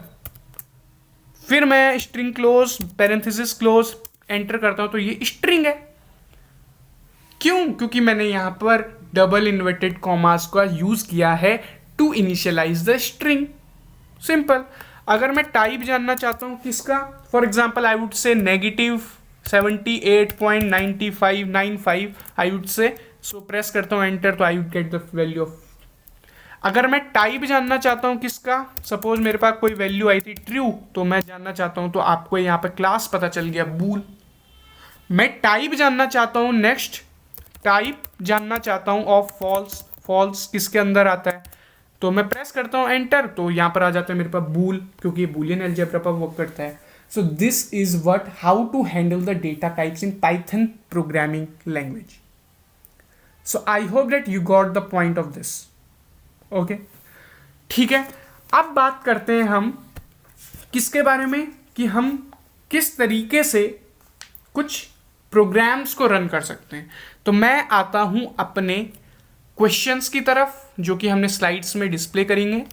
फिर मैं string close, parenthesis close, enter करता हूं, तो ये स्ट्रिंग है। क्यों? क्योंकि मैंने यहां पर डबल इन्वर्टेड कॉमास का यूज किया है to initialise the string. Simple. अगर मैं टाइप जानना चाहता हूं किसका, फॉर एग्जाम्पल आई वुड से -78.9595 आई वुड से, सो प्रेस करता हूं एंटर, तो आई would get the value of. अगर मैं टाइप जानना चाहता हूं किसका, सपोज मेरे पास कोई वैल्यू आई थी ट्रू, तो मैं जानना चाहता हूं, तो आपको यहां पे क्लास पता चल गया बूल। मैं टाइप जानना चाहता हूं, नेक्स्ट टाइप जानना चाहता हूं ऑफ फॉल्स। फॉल्स किसके अंदर आता है? तो मैं प्रेस करता हूं एंटर, तो यहां पर आ जाता है मेरे पास बूल, क्योंकि ये बूलियन अलजेब्रा पर वर्क करता है। So this is what how to handle the data types in Python programming language. So I hope that you got the point of this. Okay, ठीक है। अब बात करते हैं हम किसके बारे में, कि हम किस तरीके से कुछ प्रोग्राम्स को रन कर सकते हैं। तो मैं आता हूं अपने क्वेश्चंस की तरफ, जो कि हमने स्लाइड्स में डिस्प्ले करेंगे।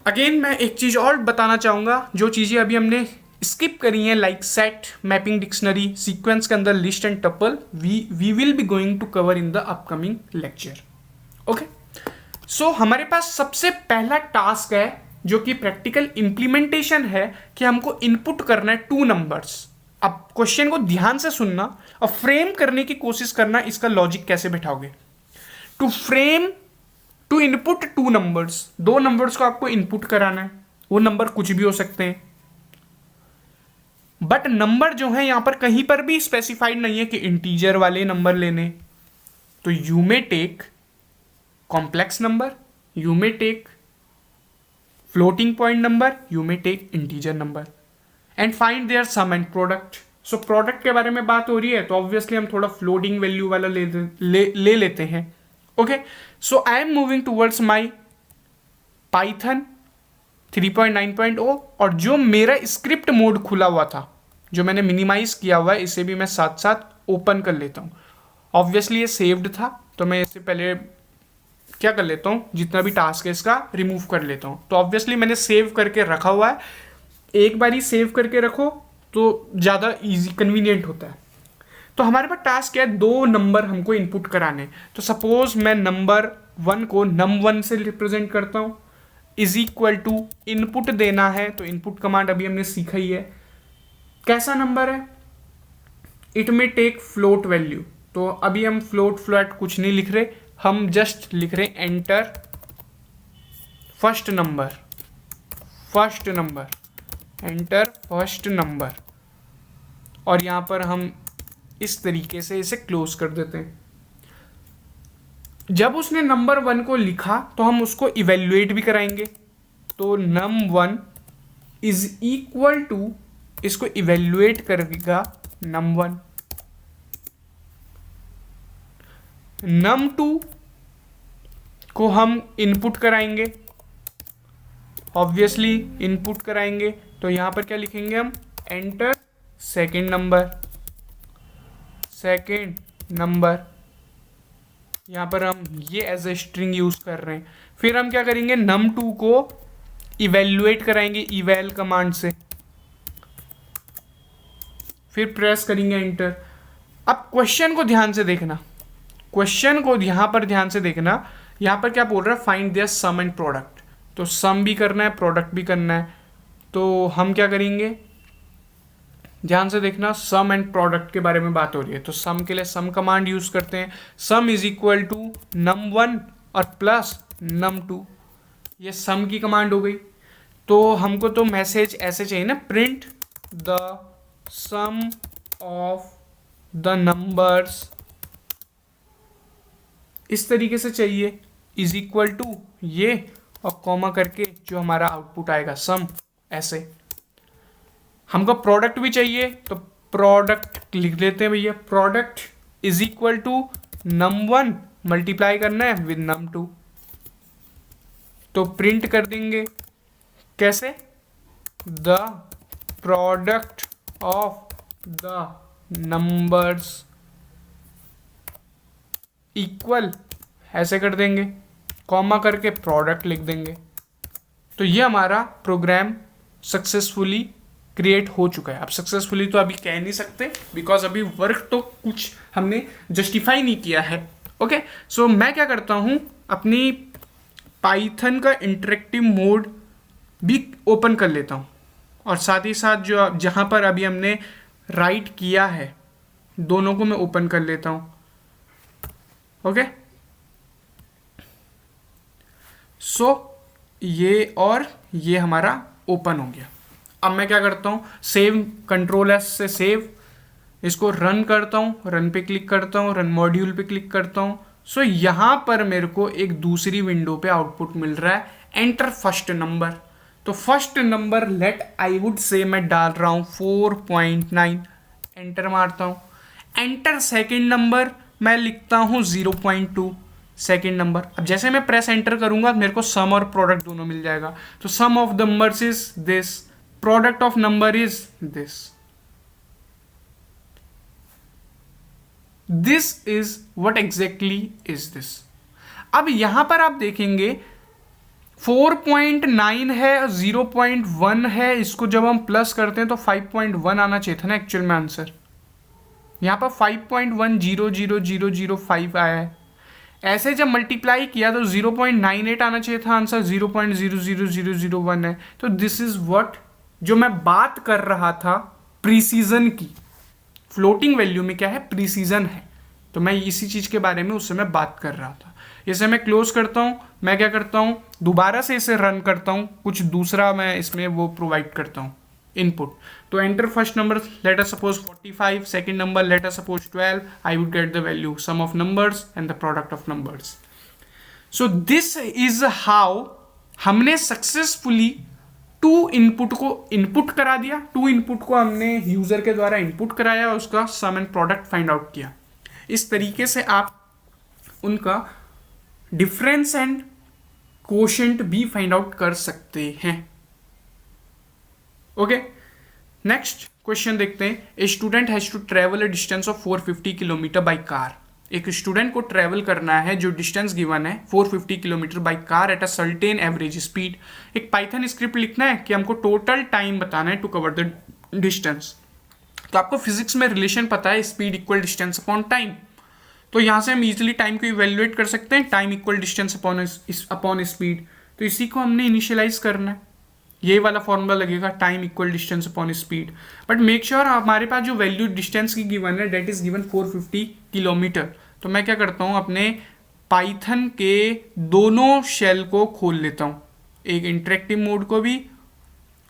अगेन मैं एक चीज और बताना चाहूंगा, जो चीजें अभी हमने स्किप करी हैं, like set, mapping dictionary, sequence के अंदर list and tuple, we will be going to cover in the upcoming lecture. Okay, so हमारे पास सबसे पहला टास्क है, जो कि प्रैक्टिकल इंप्लीमेंटेशन है, कि हमको इनपुट करना है 2 नंबर्स। अब क्वेश्चन को ध्यान से सुनना और फ्रेम करने की कोशिश करना, इसका लॉजिक कैसे बैठाओगे। To frame, to input 2 numbers, 2 numbers को आपको इनपुट कराना है। वो नंबर कुछ भी हो सकते हैं, बट नंबर जो है यहां पर कहीं पर भी स्पेसिफाइड नहीं है कि इंटीजर वाले नंबर लेने। तो you may take complex number, you may take floating point number, you may take integer number and find their sum and product. So product के बारे में बात हो रही है तो ऑब्वियसली हम थोड़ा फ्लोटिंग वैल्यू वाला ले लेते हैं. Okay, so I am moving towards my Python 3.9.0 और जो मेरा स्क्रिप्ट मोड खुला हुआ था, जो मैंने मिनिमाइज किया हुआ है, इसे भी मैं साथ साथ ओपन कर लेता हूँ. ऑब्वियसली ये सेव्ड था तो मैं इससे पहले क्या कर लेता हूँ, जितना भी टास्क है इसका रिमूव कर लेता हूँ. तो ऑब्वियसली मैंने सेव करके रखा हुआ है. एक बार ही सेव करके रखो तो ज़्यादा इजी कन्वीनियंट होता है. तो हमारे पास टास्क क्या है, 2 नंबर हमको इनपुट कराने. तो सपोज मैं नंबर 1 को num1 से रिप्रेजेंट करता हूँ, इज इक्वल टू इनपुट देना है. तो इनपुट कमांड अभी हमने सीखा ही है. कैसा नंबर है, इट में टेक फ्लोट वैल्यू. तो अभी हम फ्लोट कुछ नहीं लिख रहे, हम जस्ट लिख रहे enter first number, enter first number. और यहां पर हम इस तरीके से इसे क्लोज कर देते हैं. जब उसने नंबर 1 को लिखा तो हम उसको इवेल्युएट भी कराएंगे. तो num1 इज इक्वल टू, इसको इवेल्युएट करेगा num1. num2 को हम इनपुट कराएंगे, ऑब्वियसली इनपुट कराएंगे. तो यहां पर क्या लिखेंगे हम, एंटर सेकेंड नंबर. यहां पर हम ये एज ए स्ट्रिंग यूज कर रहे हैं. फिर हम क्या करेंगे, num2 को इवेल्युएट कराएंगे इवेल कमांड से, फिर प्रेस करेंगे एंटर. अब क्वेश्चन को ध्यान से देखना, यहां पर क्या बोल रहा है, find their sum and product. तो सम भी करना है, प्रोडक्ट भी करना है. तो हम क्या करेंगे, ध्यान से देखना, सम एंड प्रोडक्ट के बारे में बात हो रही है. तो सम के लिए सम कमांड यूज करते हैं. सम इज इक्वल टू num1 और प्लस num2, ये सम की कमांड हो गई. तो हमको तो मैसेज ऐसे चाहिए ना, print the sum of the numbers, इस तरीके से चाहिए, इज इक्वल टू ये और कॉमा करके जो हमारा आउटपुट आएगा सम. ऐसे हमको प्रोडक्ट भी चाहिए तो प्रोडक्ट लिख लेते हैं भैया. Product is equal to num1 multiply करना है विद num2. तो प्रिंट कर देंगे कैसे, the product of the numbers equal, ऐसे कर देंगे, कॉमा करके प्रोडक्ट लिख देंगे. तो ये हमारा प्रोग्राम सक्सेसफुली क्रिएट हो चुका है. अब सक्सेसफुली तो अभी कह नहीं सकते बिकॉज अभी वर्क तो कुछ हमने जस्टिफाई नहीं किया है. ओके, सो मैं क्या करता हूँ, अपनी पाइथन का इंटरेक्टिव मोड भी ओपन कर लेता हूँ और साथ ही साथ जो जहाँ पर अभी हमने राइट किया है दोनों को मैं ओपन कर लेता हूँ. ओके, सो ये और ये हमारा ओपन हो गया. अब मैं क्या करता हूँ, सेव, कंट्रोल एस से सेव, इसको रन करता हूँ, रन पे क्लिक करता हूँ, रन मॉड्यूल पे क्लिक करता हूँ. सो यहाँ पर मेरे को एक दूसरी विंडो पे आउटपुट मिल रहा है, एंटर फर्स्ट नंबर. तो first number let I would say मैं डाल रहा हूँ 4.9, एंटर मारता हूँ. एंटर सेकेंड नंबर मैं लिखता हूँ 0.2 सेकेंड नंबर. अब जैसे मैं प्रेस एंटर करूंगा मेरे को सम और प्रोडक्ट दोनों मिल जाएगा. तो sum of the numbers is this, product of number is this. This is what exactly is this. अब यहां पर आप देखेंगे 4.9 है, 0.1 है, इसको जब हम प्लस करते हैं तो 5.1 आना चाहिए था ना एक्चुअल में आंसर. यहाँ पर 5.1000005 आया है. ऐसे जब मल्टीप्लाई किया तो 0.98 आना चाहिए था आंसर, 0.00001 है. तो दिस इज व्हाट, जो मैं बात कर रहा था प्रीसीजन की, फ्लोटिंग वैल्यू में क्या है, प्रीसीजन है. तो मैं इसी चीज के बारे में उस समय बात कर रहा था. इसे मैं क्लोज करता हूं, मैं क्या करता हूं, दोबारा से इसे रन करता हूं, कुछ दूसरा मैं इसमें वो प्रोवाइड करता हूं इनपुट. तो enter first number, let us suppose 45, second number let us suppose 12, I would get the value sum of numbers and the product of numbers. So this is how हमने सक्सेसफुली टू इनपुट को इनपुट करा दिया, टू इनपुट को हमने यूजर के द्वारा इनपुट कराया और उसका sum and product find out किया। इस तरीके से आप उनका डिफरेंस एंड कोशेंट भी फाइंड आउट कर सकते हैं। ओके, नेक्स्ट क्वेश्चन देखते हैं। A student has to travel a distance of 450 kilometre by car. एक स्टूडेंट को ट्रेवल करना है, जो डिस्टेंस गिवन है 450 kilometre by car at a certain average speed. एक पाइथन स्क्रिप्ट लिखना है कि हमको टोटल टाइम बताना है टू कवर द डिस्टेंस। तो आपको फिजिक्स में रिलेशन पता है, speed equal distance upon time. तो यहाँ से हम इजीली टाइम को इवेल्युएट कर सकते हैं, time equal distance upon speed. तो इसी को हमने इनिशियलाइज करना है, ये वाला फॉर्मूला लगेगा, time equal distance upon speed. But make sure हमारे पास जो वैल्यू डिस्टेंस की गिवन है डेट इज गिवन 450 किलोमीटर। तो मैं क्या करता हूँ, अपने पाइथन के दोनों शेल को खोल लेता हूँ, एक इंटरेक्टिव मोड को भी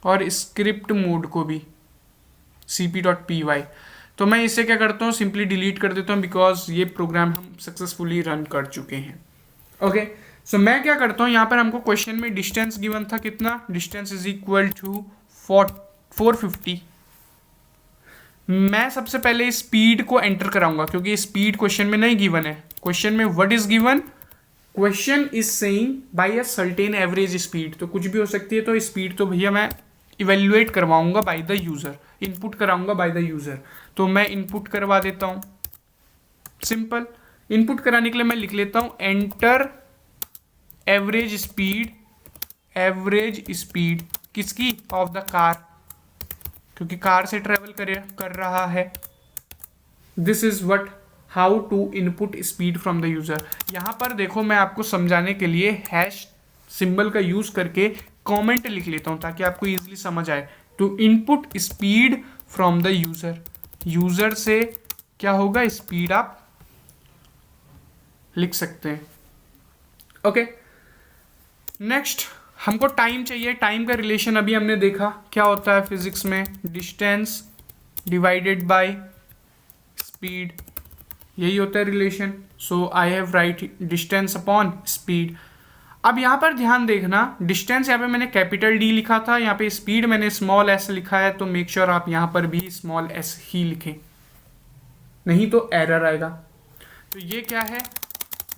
और स्क्रिप्ट मोड को भी, cp.py। तो मैं इसे क्या करता हूँ, सिंपली डिलीट कर देता हूँ बिकॉज ये प्रोग्राम हम सक्सेसफुली रन कर चुके हैं। ओके, सो मैं क्या करता हूँ, यहाँ पर हमको क्वेश्चन में डिस्टेंस गिवन था कितना, डिस्टेंस इज इक्वल टू 450। मैं सबसे पहले स्पीड को एंटर कराऊंगा क्योंकि स्पीड क्वेश्चन में नहीं गिवन है। क्वेश्चन में what is given, question is saying by a certain average speed. तो कुछ भी हो सकती है, तो स्पीड तो भैया मैं इवेल्युएट करवाऊंगा बाय द यूजर, इनपुट कराऊंगा बाय द यूजर। तो मैं इनपुट करवा देता हूं, सिंपल। इनपुट कराने के लिए मैं लिख लेता हूं एंटर एवरेज स्पीड किसकी, ऑफ द कार, क्योंकि कार से ट्रेवल कर रहा है। This is what how to input speed from the user. यहां पर देखो, मैं आपको समझाने के लिए हैश सिंबल का यूज करके कमेंट लिख लेता हूं ताकि आपको इजीली समझ आए। To input speed from the user, user से क्या होगा, स्पीड आप लिख सकते हैं। ओके, नेक्स्ट हमको टाइम चाहिए। टाइम का रिलेशन अभी हमने देखा क्या होता है फिजिक्स में, डिस्टेंस डिवाइडेड बाय स्पीड, यही होता है relation. So I have right distance upon speed. अब यहाँ पर ध्यान देखना, डिस्टेंस यहाँ पे मैंने कैपिटल डी लिखा था, यहाँ पे स्पीड मैंने स्मॉल एस लिखा है। तो मेक श्योर आप यहाँ पर भी स्मॉल एस ही लिखें, नहीं तो एरर आएगा। तो ये क्या है,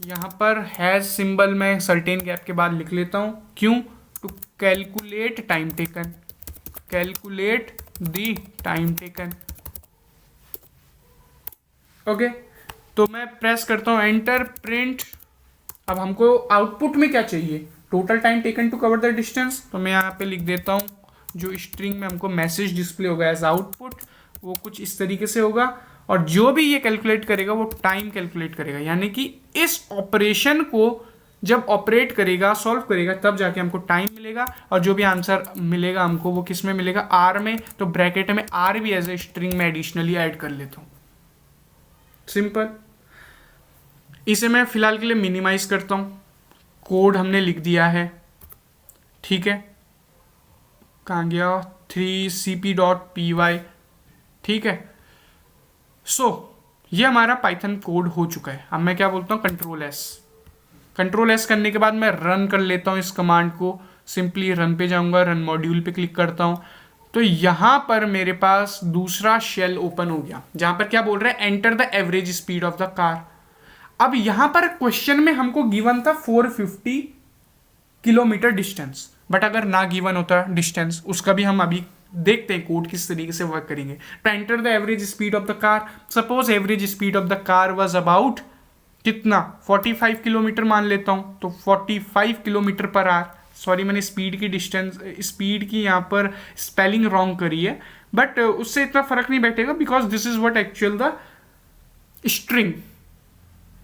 यहाँ पर हैज सिंबल मैं सर्टेन गैप के बाद लिख लेता हूँ, क्यों, to calculate time taken, calculate the time taken. Okay, तो मैं प्रेस करता हूँ एंटर, प्रिंट। अब हमको आउटपुट में क्या चाहिए, total time taken to cover the distance. तो मैं यहाँ पे लिख देता हूँ, जो स्ट्रिंग में हमको मैसेज डिस्प्ले होगा एज आउटपुट, वो कुछ इस तरीके से होगा। और जो भी ये कैलकुलेट करेगा वो टाइम कैलकुलेट करेगा, यानी कि इस ऑपरेशन को जब ऑपरेट करेगा, सॉल्व करेगा, तब जाके हमको टाइम मिलेगा। और जो भी आंसर मिलेगा हमको वो किस में मिलेगा, आर में। तो ब्रैकेट में आर भी एज ए स्ट्रिंग में एडिशनली ऐड कर लेता हूँ, सिंपल। इसे मैं फिलहाल के लिए मिनिमाइज करता हूँ, कोड हमने लिख दिया है, ठीक है। कहाँ गया, 3cp.py, ठीक है। सो ये हमारा पाइथन कोड हो चुका है। अब मैं क्या बोलता हूँ, कंट्रोल एस करने के बाद मैं रन कर लेता हूँ इस कमांड को। सिंपली रन पे जाऊंगा, रन मॉड्यूल पे क्लिक करता हूँ, तो यहाँ पर मेरे पास दूसरा शेल ओपन हो गया, जहाँ पर क्या बोल रहा है, enter the average speed of the car. अब यहाँ पर क्वेश्चन में हमको गिवन था 450 किलोमीटर डिस्टेंस, बट अगर ना गिवन होता डिस्टेंस, उसका भी हम अभी देखते हैं कोड किस तरीके से वर्क करेंगे। तो enter the average speed of the car, suppose average speed of the car was about कितना, 45 किलोमीटर मान लेता हूं। तो 45 किलोमीटर पर आवर, सॉरी मैंने स्पीड की डिस्टेंस, स्पीड की यहाँ पर स्पेलिंग रॉन्ग करी है, बट उससे इतना फर्क नहीं बैठेगा because this is what actual the string.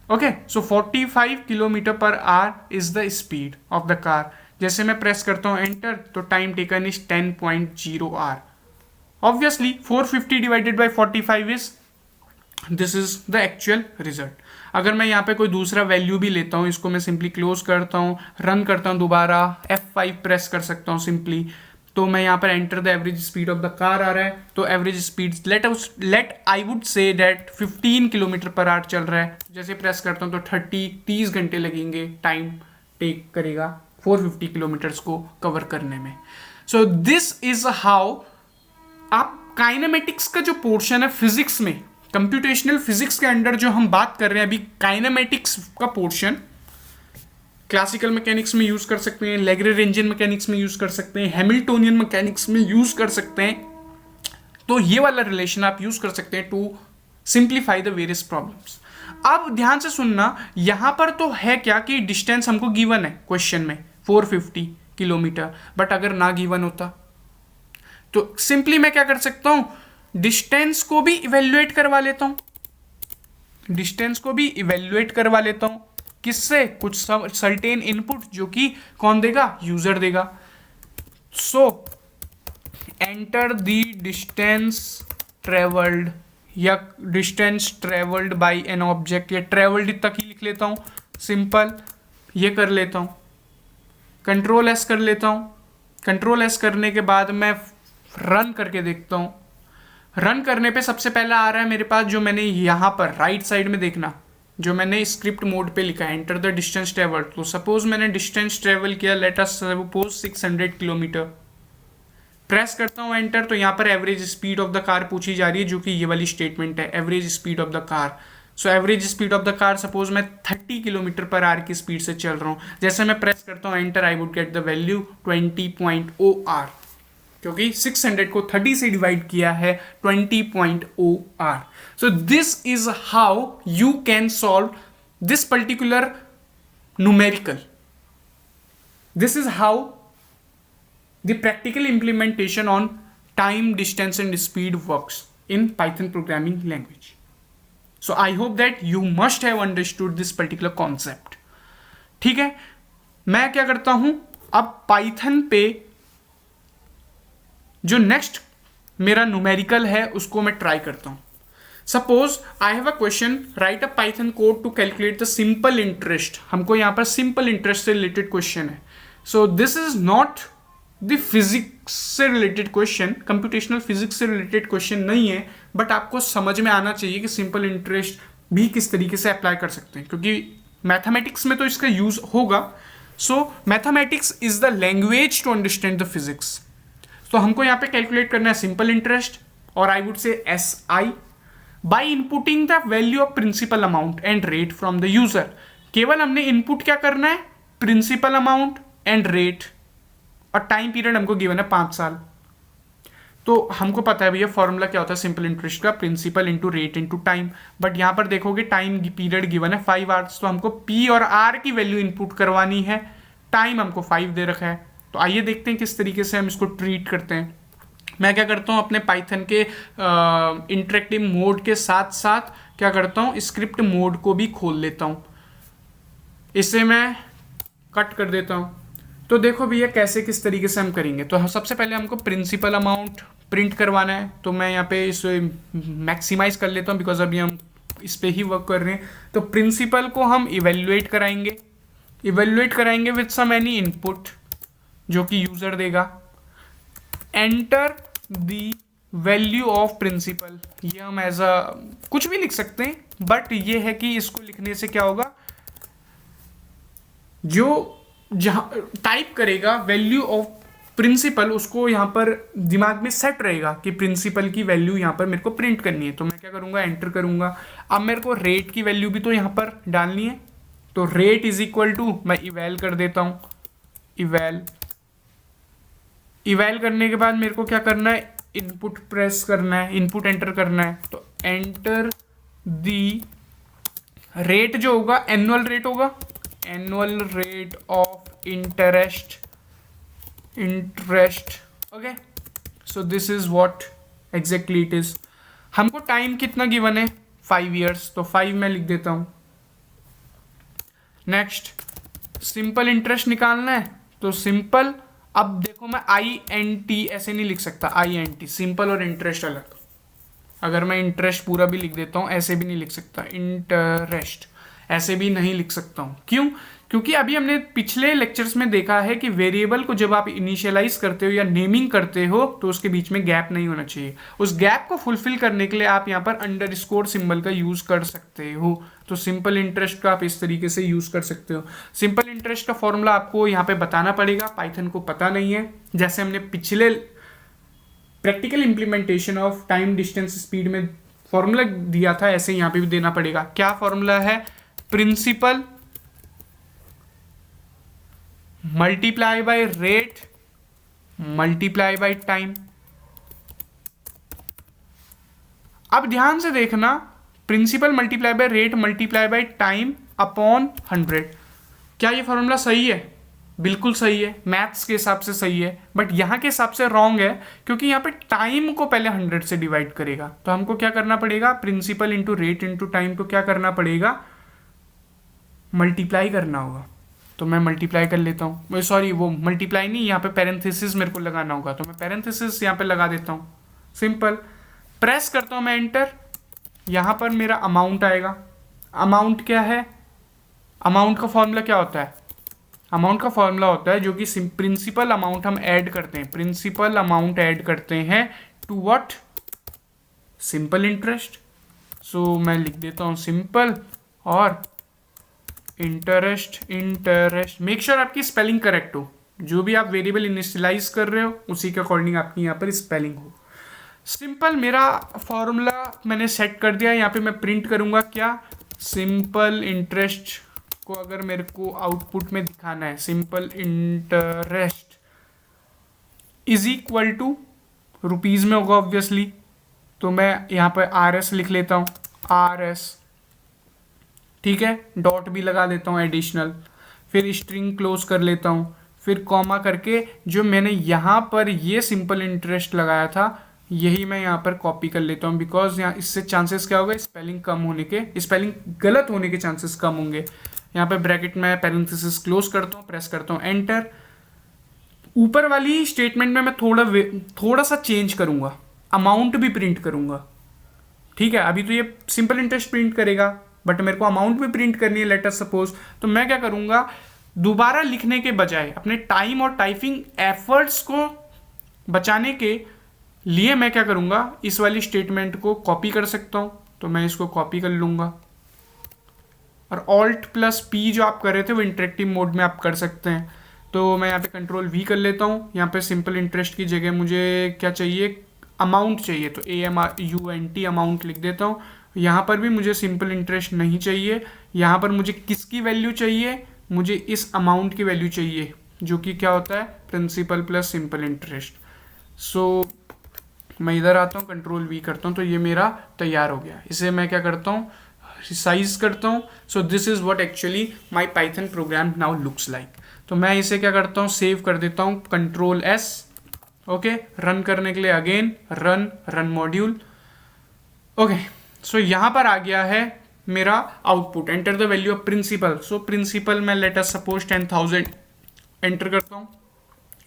Okay, so 45 kilometre per hour is the speed of the car. जैसे मैं प्रेस करता हूँ एंटर, तो time taken is 10.0 hour. Obviously 450 divided by 45 is, this is the actual result. अगर मैं यहाँ पे कोई दूसरा वैल्यू भी लेता हूँ, इसको मैं सिंपली क्लोज करता हूँ, रन करता हूँ दोबारा, F5 प्रेस कर सकता हूँ सिंपली, तो मैं यहाँ पर enter the average speed of the car आ रहा है, तो average speed let I would say that 15 kilometre per hour चल रहा है। जैसे प्रेस करता हूँ तो 30 घंटे लगेंगे, टाइम टेक करेगा 450 किलोमीटर्स को कवर करने में। सो दिस इज हाउ आप काइनेमेटिक्स का जो पोर्शन है फिजिक्स में, कंप्यूटेशनल फिजिक्स के अंडर जो हम बात कर रहे हैं अभी, काइनेमेटिक्स का पोर्शन क्लासिकल मैकेनिक्स में यूज कर सकते हैं, लैग्रेंजियन मैकेनिक्स में यूज कर सकते हैं, हैमिल्टोनियन मैकेनिक्स में यूज कर सकते हैं। तो ये वाला रिलेशन आप यूज कर सकते हैं to simplify the various problems. अब ध्यान से सुनना, यहां पर तो है क्या कि डिस्टेंस हमको गिवन है क्वेश्चन में 450 किलोमीटर, बट अगर ना गिवन होता तो सिंपली मैं क्या कर सकता हूं, डिस्टेंस को भी इवेल्युएट करवा लेता हूं, डिस्टेंस को भी इवेल्युएट करवा लेता हूं किससे, कुछ सर्टेन इनपुट जो कि कौन देगा, यूजर देगा। So enter the distance travelled या distance travelled by an object, या ट्रेवल्ड तक ही लिख लेता हूं, सिंपल ये कर लेता हूं, कंट्रोल एस कर लेता हूं। कंट्रोल एस करने के बाद मैं रन करके देखता हूं। रन करने पे सबसे पहला आ रहा है मेरे पास, जो मैंने यहां पर राइट साइड में देखना, जो मैंने स्क्रिप्ट मोड पे लिखा है, एंटर द डिस्टेंस ट्रेवल। तो सपोज मैंने डिस्टेंस ट्रेवल किया, late us suppose 600 kilometre, press करता हूं एंटर, तो यहां पर average speed of the car पूछी जा रही है, जो कि ये वाली स्टेटमेंट है, average speed of the car. So average speed of the car suppose मैं 30 किलोमीटर पर आवर की स्पीड से चल रहा हूं। जैसे मैं प्रेस करता हूं enter, I would get the value 20.0R, क्योंकि 600 को 30 से डिवाइड किया है 20.0R। So this is how you can solve this particular numerical. This is how the practical implementation on time, distance and speed works in Python programming language. So I hope that you must have understood this particular concept. ठीक है, मैं क्या करता हूं, अब पाइथन पे जो नेक्स्ट मेरा न्यूमेरिकल है उसको मैं ट्राई करता हूं। Suppose I have a question, write a Python code to calculate the simple interest. हमको यहां पर सिंपल इंटरेस्ट से रिलेटेड क्वेश्चन है। So this is not the physics से रिलेटेड क्वेश्चन, कंप्यूटेशनल फिजिक्स से रिलेटेड क्वेश्चन नहीं है, बट आपको समझ में आना चाहिए कि सिंपल इंटरेस्ट भी किस तरीके से अप्लाई कर सकते हैं, क्योंकि मैथमेटिक्स में तो इसका यूज होगा। So mathematics is the language to understand the physics. तो हमको यहाँ पे कैलकुलेट करना है सिंपल इंटरेस्ट, और I would say SI by inputting the value of principal amount and rate from the user. केवल हमने इनपुट क्या करना है, प्रिंसिपल अमाउंट एंड रेट, और टाइम पीरियड हमको गिवन है 5 साल। तो हमको पता है भैया फॉर्मूला क्या होता है सिंपल इंटरेस्ट का, principal into rate into time. But यहाँ पर देखोगे टाइम पीरियड गिवन है 5 आवर्स, तो हमको P और R की वैल्यू इनपुट करवानी है, टाइम हमको 5 दे रखा है। तो आइए देखते हैं किस तरीके से हम इसको ट्रीट करते हैं। मैं क्या करता हूँ, अपने पाइथन के इंटरेक्टिव मोड के साथ साथ क्या करता हूँ, स्क्रिप्ट मोड को भी खोल लेता हूँ। इसे मैं कट कर देता हूँ। तो देखो भैया कैसे किस तरीके से हम करेंगे। तो सबसे पहले हमको प्रिंसिपल अमाउंट प्रिंट करवाना है, तो मैं यहाँ पे इसे मैक्सिमाइज कर लेता हूँ, बिकॉज अभी हम इस पे ही वर्क कर रहे हैं। तो प्रिंसिपल को हम इवेल्युएट कराएंगे विथ सम एनी इनपुट जो कि यूजर देगा। Enter the value of principal, ये हम एज अ कुछ भी लिख सकते हैं, बट ये है कि इसको लिखने से क्या होगा, जो जहां टाइप करेगा वैल्यू ऑफ प्रिंसिपल, उसको यहाँ पर दिमाग में सेट रहेगा कि प्रिंसिपल की वैल्यू यहाँ पर मेरे को प्रिंट करनी है। तो मैं क्या करूँगा, एंटर करूँगा। अब मेरे को रेट की वैल्यू भी तो यहाँ पर डालनी है, तो रेट इज इक्वल टू, मैं इवैल कर देता हूँ, इवैल करने के बाद मेरे को क्या करना है, इनपुट प्रेस करना है, इनपुट एंटर करना है। तो एंटर दी रेट जो होगा एनुअल रेट होगा, annual rate of interest, okay. So this is what exactly it is. हमको टाइम कितना गिवन है, 5 ईयर्स, तो 5 मैं लिख देता हूं। नेक्स्ट सिंपल इंटरेस्ट निकालना है, तो सिंपल, अब देखो मैं INT ऐसे नहीं लिख सकता, INT सिंपल और इंटरेस्ट अलग। अगर मैं इंटरेस्ट पूरा भी लिख देता हूं, ऐसे भी नहीं लिख सकता, इंटरेस्ट ऐसे भी नहीं लिख सकता हूं। क्यों? क्योंकि अभी हमने पिछले लेक्चर्स में देखा है कि वेरिएबल को जब आप इनिशियलाइज करते हो या नेमिंग करते हो तो उसके बीच में गैप नहीं होना चाहिए। उस गैप को फुलफिल करने के लिए आप यहाँ पर अंडरस्कोर सिंबल का यूज कर सकते हो। तो सिंपल इंटरेस्ट का आप इस तरीके से यूज कर सकते हो। सिंपल इंटरेस्ट का फॉर्मूला आपको यहाँ पे बताना पड़ेगा, पाइथन को पता नहीं है। जैसे हमने पिछले practical implementation of time distance speed में फॉर्मूला दिया था, ऐसे यहाँ पे भी देना पड़ेगा। क्या फॉर्मूला है? Principal multiply by rate multiply by time. अब ध्यान से देखना, principal multiply by rate multiply by time upon 100। क्या ये फॉर्मूला सही है? बिल्कुल सही है, मैथ्स के हिसाब से सही है, बट यहाँ के हिसाब से रॉन्ग है, क्योंकि यहाँ पे टाइम को पहले 100 से डिवाइड करेगा। तो हमको क्या करना पड़ेगा? Principal into rate into time को क्या करना पड़ेगा? मल्टीप्लाई करना होगा। तो मैं मल्टीप्लाई कर लेता हूँ, सॉरी वो मल्टीप्लाई नहीं, यहाँ पे पैरेंथेसिस मेरे को लगाना होगा, तो मैं पैरेंथेसिस यहाँ पे लगा देता हूँ। सिंपल प्रेस करता हूँ मैं एंटर, यहाँ पर मेरा अमाउंट आएगा। अमाउंट क्या है? अमाउंट का फॉर्मूला क्या होता है? अमाउंट का फॉर्मूला होता है जो कि प्रिंसिपल अमाउंट हम ऐड करते हैं, प्रिंसिपल अमाउंट ऐड करते हैं to what? Simple interest. So मैं लिख देता हूँ सिंपल और इंटरेस्ट। मेक श्योर आपकी स्पेलिंग करेक्ट हो, जो भी आप वेरिएबल इनिशियलाइज कर रहे हो उसी के अकॉर्डिंग आपकी यहाँ पर स्पेलिंग हो। सिंपल मेरा फॉर्मूला मैंने सेट कर दिया। यहाँ पे मैं प्रिंट करूंगा क्या? सिंपल इंटरेस्ट को अगर मेरे को आउटपुट में दिखाना है, simple interest is equal to rupees में होगा ऑब्वियसली, तो मैं यहाँ पर RS लिख लेता हूँ, RS, ठीक है, डॉट भी लगा देता हूँ एडिशनल, फिर स्ट्रिंग क्लोज कर लेता हूँ, फिर कॉमा करके जो मैंने यहाँ पर ये सिंपल इंटरेस्ट लगाया था यही मैं यहाँ पर कॉपी कर लेता हूँ, बिकॉज यहाँ इससे चांसेस क्या होगा? स्पेलिंग कम होने के, स्पेलिंग गलत होने के चांसेस कम होंगे। यहाँ पे ब्रैकेट में पैरेंथेसिस क्लोज करता हूँ, प्रेस करता हूँ एंटर। ऊपर वाली स्टेटमेंट में मैं थोड़ा सा चेंज करूंगा, अमाउंट भी प्रिंट करूंगा, ठीक है। अभी तो ये सिंपल इंटरेस्ट प्रिंट करेगा, बट मेरे को अमाउंट भी प्रिंट करनी है, लेटर सपोज। तो मैं क्या करूंगा? दोबारा लिखने के बजाय अपने टाइम और टाइपिंग एफर्ट्स को बचाने के लिए मैं क्या करूंगा? इस वाली स्टेटमेंट को कॉपी कर सकता हूं, तो मैं इसको कॉपी कर लूंगा और Alt+P जो आप कर रहे थे वो इंटरेक्टिव मोड में आप कर सकते हैं। तो मैं यहाँ पे Ctrl+V कर लेता हूँ। यहाँ पे सिंपल इंटरेस्ट की जगह मुझे क्या चाहिए? अमाउंट चाहिए, तो AMOUNT अमाउंट लिख देता हूँ। यहाँ पर भी मुझे सिंपल इंटरेस्ट नहीं चाहिए, यहाँ पर मुझे किसकी वैल्यू चाहिए? मुझे इस अमाउंट की वैल्यू चाहिए, जो कि क्या होता है? Principal plus simple interest. So मैं इधर आता हूँ, Ctrl+V करता हूँ, तो ये मेरा तैयार हो गया। इसे मैं क्या करता हूँ? रिसाइज करता हूँ। सो this is what actually my Python programme now looks like. तो मैं इसे क्या करता हूँ? सेव कर देता हूँ, Ctrl+S, ओके। रन करने के लिए again run module, okay. So यहाँ पर आ गया है मेरा output, enter the value of principal. So principal मैं लेट अस सपोज 10,000 एंटर करता हूँ।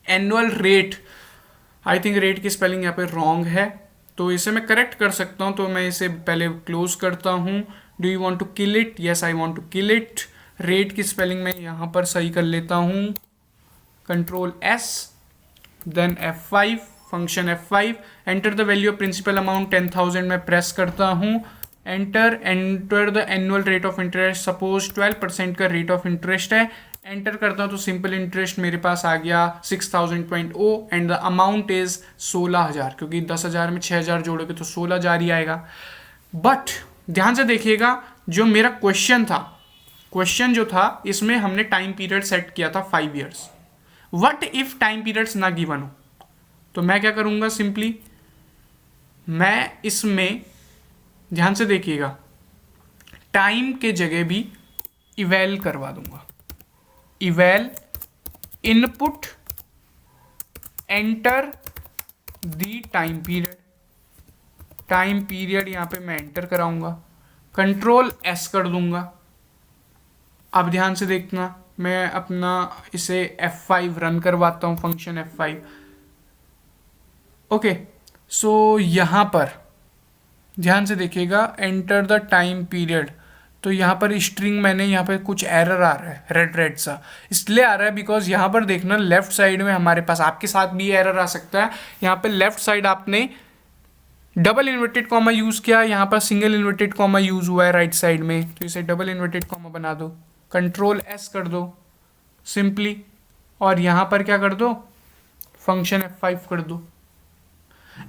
Annual rate, I think rate की स्पेलिंग यहाँ पे रॉन्ग है, तो इसे मैं करेक्ट कर सकता हूँ। तो मैं इसे पहले क्लोज करता हूँ। Do you want to kill it? Yes I want to kill it. Rate की स्पेलिंग मैं यहाँ पर सही कर लेता हूँ, Ctrl+S, then F5, function F5, enter the value of principal amount 10,000 में प्रेस करता हूँ, enter the annual rate of interest, suppose 12% का रेट ऑफ इंटरेस्ट है, एंटर करता हूँ तो सिंपल इंटरेस्ट मेरे पास आ गया 6000.0 एंड द अमाउंट इज 16,000, क्योंकि 10,000 में 6,000 जोड़ोगे तो 16,000 ही आएगा। बट ध्यान से देखिएगा, जो मेरा क्वेश्चन जो था इसमें हमने टाइम पीरियड सेट किया था 5 years. What if time periods ना गिवन हो? तो मैं क्या करूंगा? सिंपली मैं इसमें ध्यान से देखिएगा, टाइम के जगह भी इवैल करवा दूंगा। Eval input enter the time period यहां पे मैं एंटर कराऊंगा, Ctrl+S कर दूंगा। अब ध्यान से देखना, मैं अपना इसे F5 रन करवाता हूं, फंक्शन F5, ओके। सो यहां पर ध्यान से देखिएगा, एंटर द टाइम पीरियड, तो यहाँ पर स्ट्रिंग मैंने यहाँ पे कुछ एरर आ रहा है रेड रेड सा, इसलिए आ रहा है बिकॉज यहाँ पर देखना लेफ्ट साइड में हमारे पास, आपके साथ भी एरर आ सकता है, यहाँ पे लेफ्ट साइड आपने डबल इन्वर्टेड कॉमा यूज किया, यहाँ पर सिंगल इन्वर्टेड कॉमा यूज हुआ है राइट साइड में, तो इसे डबल इन्वर्टेड कॉमा बना दो, कंट्रोल एस कर दो सिंपली, और यहाँ पर क्या कर दो, फंक्शन F5 कर दो।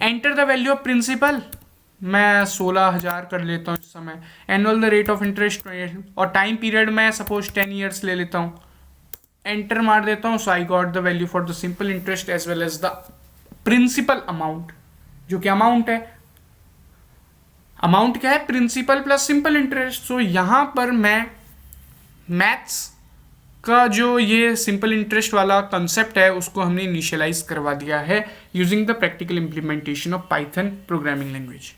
Enter the value of principal, मैं 16,000 कर लेता हूँ इस समय। Annual the rate of interest, और टाइम पीरियड मैं सपोज 10 ईयर्स ले लेता हूँ, एंटर मार देता हूँ। So I got the value for the simple interest as well as the principal amount, जो कि अमाउंट है। अमाउंट क्या है, principal plus simple interest. So यहां पर मैं मैथ्स का जो ये सिंपल इंटरेस्ट वाला कंसेप्ट है उसको हमने इनिशियलाइज करवा दिया है using the practical implementation of Python programming language.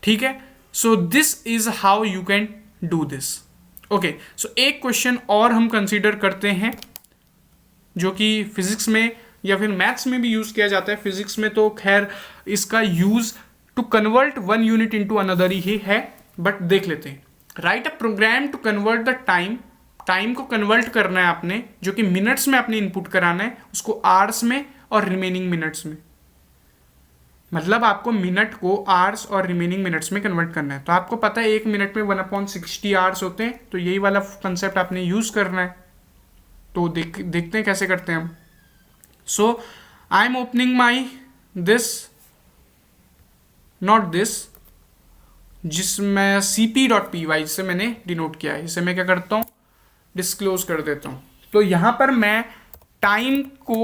ठीक है, so this is how you can do this. Okay, so एक क्वेश्चन और हम कंसीडर करते हैं जो कि फिजिक्स में या फिर मैथ्स में भी यूज किया जाता है। फिजिक्स में तो खैर इसका use to convert one unit into another ही है, बट देख लेते हैं। Write a program to convert the time, time को कन्वर्ट करना है आपने, जो कि मिनट्स में आपने इनपुट कराना है, उसको आवर्स में और रिमेनिंग मिनट्स में, मतलब आपको मिनट को आवर्स और रिमेनिंग मिनट्स में कन्वर्ट करना है। तो आपको पता है 1 मिनट में 1/60 आवर्स होते हैं, तो यही वाला कंसेप्ट आपने यूज करना है। तो देखते हैं कैसे करते हैं हम। So I am opening my this, not this, जिसमें cp.py से मैंने डिनोट किया है, इसे मैं क्या करता हूँ, डिस्क्लोज कर देता हूँ। तो यहाँ पर मैं टाइम को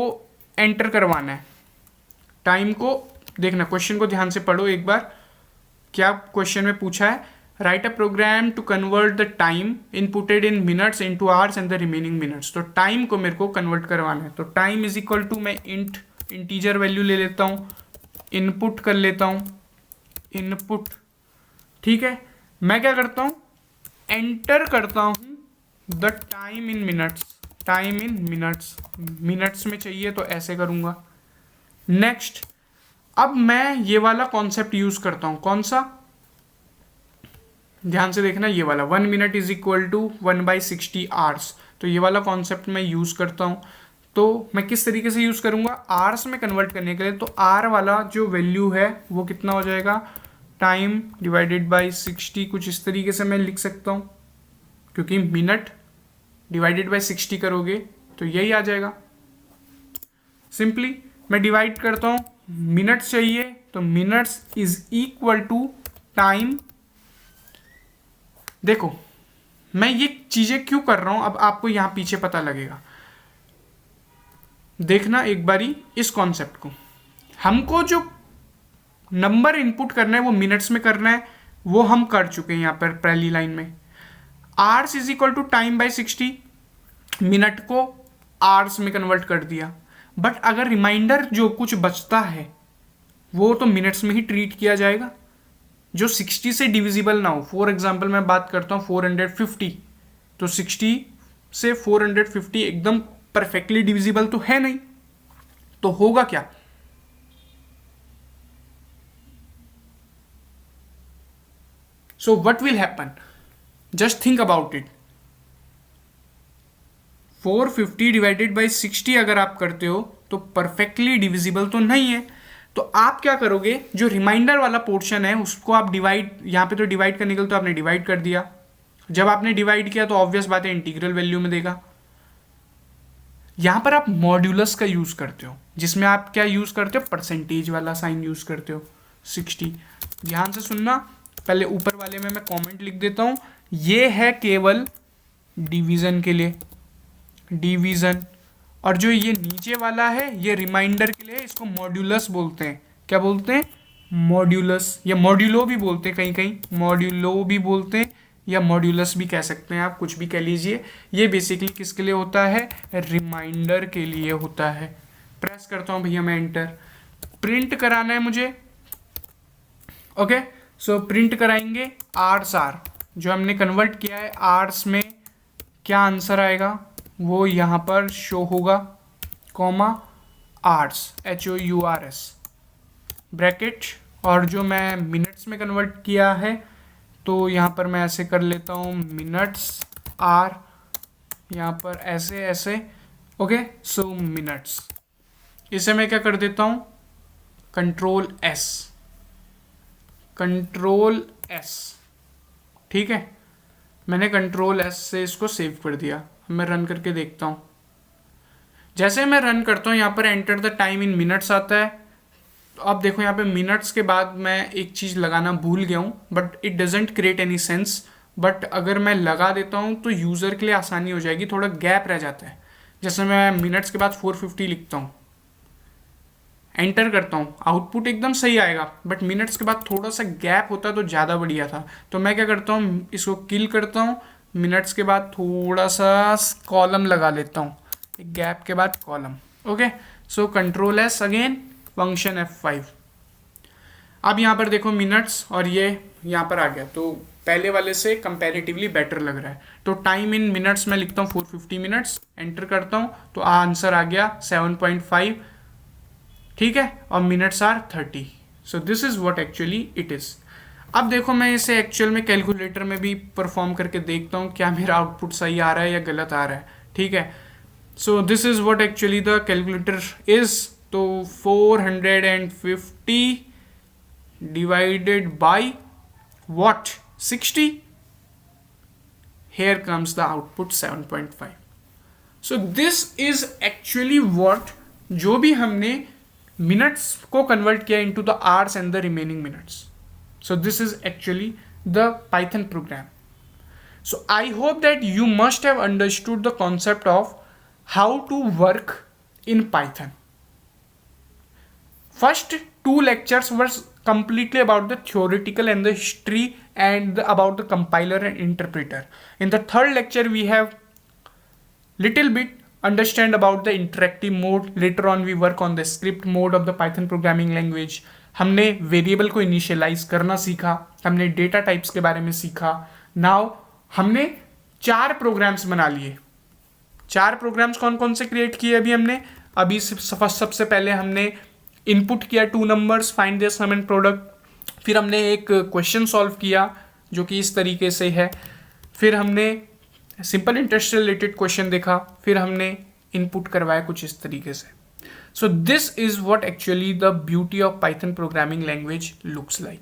एंटर करवाना है, टाइम को देखना, क्वेश्चन को ध्यान से पढ़ो एक बार, क्या क्वेश्चन में पूछा है, write a program to convert the time inputted in minutes into hours and the remaining minutes. तो टाइम को मेरे को कन्वर्ट करवाना है, तो टाइम इज इक्वल टू, मैं इंटीजर वैल्यू ले लेता हूँ, इनपुट कर लेता हूँ, इनपुट। ठीक है, मैं क्या करता हूं, एंटर करता हूं the time in minutes, time in minutes, minutes में चाहिए तो ऐसे करूंगा। नेक्स्ट, अब मैं ये वाला कॉन्सेप्ट यूज करता हूं, कौन सा, ध्यान से देखना, ये वाला 1 minute is equal to 1/60 hours. तो ये वाला कॉन्सेप्ट मैं यूज करता हूं। तो मैं किस तरीके से यूज करूंगा, आवर्स में कन्वर्ट करने के लिए, तो आर वाला जो वैल्यू है वो कितना हो जाएगा, टाइम डिवाइडेड बाय 60, कुछ इस तरीके से मैं लिख सकता हूं, क्योंकि मिनट डिवाइडेड बाय 60 करोगे तो यही आ जाएगा। सिंपली मैं डिवाइड करता हूं, मिनट्स चाहिए तो minutes is equal to time. देखो मैं ये चीजें क्यों कर रहा हूं, अब आपको यहां पीछे पता लगेगा। देखना एक बारी इस कॉन्सेप्ट को, हमको जो नंबर इनपुट करना है वो मिनट्स में करना है, वो हम कर चुके हैं यहाँ पर पहली लाइन में। Hours is equal to time by 60, minute को आवर्स में कन्वर्ट कर दिया, बट अगर रिमाइंडर जो कुछ बचता है वो तो मिनट्स में ही ट्रीट किया जाएगा, जो 60 से डिविजिबल ना हो। फॉर एग्जाम्पल मैं बात करता हूँ 450, तो 60 से 450 एकदम परफेक्टली डिविजिबल तो है नहीं, तो होगा क्या, so what will happen, just think about it, 450 divided by 60 अगर आप करते हो तो परफेक्टली डिविजिबल तो नहीं है। तो आप क्या करोगे, जो रिमाइंडर वाला पोर्शन है उसको आप डिवाइड, यहाँ पे तो डिवाइड करने के लिए तो आपने डिवाइड कर दिया, जब आपने डिवाइड किया तो ऑब्वियस बात है इंटीग्रल वैल्यू में देगा। यहां पर आप मॉड्यूलस का यूज करते हो, जिसमें आप क्या यूज करते हो, परसेंटेज वाला साइन यूज करते हो 60। ध्यान से सुनना, पहले ऊपर वाले में मैं कमेंट लिख देता हूं, ये है केवल डिवीजन के लिए, डिवीजन, और जो ये नीचे वाला है ये रिमाइंडर के लिए, इसको मॉड्यूलस बोलते हैं। क्या बोलते हैं, मॉड्यूलस, या मॉड्यूलो भी बोलते हैं, कहीं कहीं मॉड्यूलो भी बोलते हैं, या मॉड्यूलस भी कह सकते हैं, आप कुछ भी कह लीजिए। ये बेसिकली किसके लिए होता है, रिमाइंडर के लिए होता है। प्रेस करता हूं भैया मैं एंटर, प्रिंट कराना है मुझे। ओके, सो प्रिंट कराएंगे आर्स आर, जो हमने कन्वर्ट किया है आर्स में, क्या आंसर आएगा वो यहाँ पर शो होगा, कॉमा आर्स, HOURS ब्रैकेट, और जो मैं मिनट्स में कन्वर्ट किया है तो यहाँ पर मैं ऐसे कर लेता हूँ मिनट्स आर, यहाँ पर ऐसे ऐसे, ओके। सो मिनट्स, इसे मैं क्या कर देता हूँ, कंट्रोल एस, कंट्रोल एस, ठीक है। मैंने कंट्रोल एस से इसको सेव कर दिया। अब मैं रन करके देखता हूँ। जैसे मैं रन करता हूँ यहाँ पर enter the time in minutes आता है। तो अब देखो यहाँ पे मिनट्स के बाद मैं एक चीज़ लगाना भूल गया हूँ, but it doesn't create any sense. But अगर मैं लगा देता हूँ तो यूज़र के लिए आसानी हो जाएगी, थोड़ा गैप रह जाता है। जैसे मैं मिनट्स के बाद 450 लिखता हूँ, एंटर करता हूँ, आउटपुट एकदम सही आएगा, बट मिनट्स के बाद थोड़ा सा गैप होता तो ज़्यादा बढ़िया था। तो मैं क्या करता हूँ, इसको किल करता हूँ, मिनट्स के बाद थोड़ा सा कॉलम लगा लेता हूँ, एक गैप के बाद column, okay. So control S again, function F5। अब यहाँ पर देखो मिनट्स और ये यहाँ पर आ गया, तो पहले वाले से कंपैरेटिवली बेटर लग रहा है। तो टाइम इन मिनट्स में लिखता हूँ 450 मिनट्स, एंटर करता हूँ तो आंसर आ गया 7.5, ठीक है, और minutes are 30। So this is what actually it is. अब देखो मैं इसे एक्चुअल में कैलकुलेटर में भी परफॉर्म करके देखता हूँ क्या मेरा आउटपुट सही आ रहा है या गलत आ रहा है, ठीक है। So this is what actually the calculator is. तो 450 divided by what 60, here comes the output 7.5. so this is actually what, जो भी हमने minutes को convert किया into the hours and the remaining minutes. so this is actually the Python program. so I hope that you must have understood the concept of how to work in Python. First 2 lectures were completely about the theoretical and the history and about the compiler and interpreter. In the third lecture we have little bit understand about the interactive mode. Later on we work on the script mode of the Python programming language. हमने वेरिएबल को इनिशियलाइज करना सीखा, हमने डेटा टाइप्स के बारे में सीखा। नाउ हमने 4 प्रोग्राम्स बना लिए। 4 प्रोग्राम्स कौन कौन से क्रिएट किए अभी हमने? अभी सबसे पहले हमने इनपुट किया 2 numbers, find their sum and product. फिर हमने एक क्वेश्चन सॉल्व किया जो कि इस तरीके से है। फिर हमने सिंपल इंटरेस्ट रिलेटेड क्वेश्चन देखा। फिर हमने इनपुट करवाया कुछ इस तरीके से। So this is what actually the beauty of Python programming language looks like.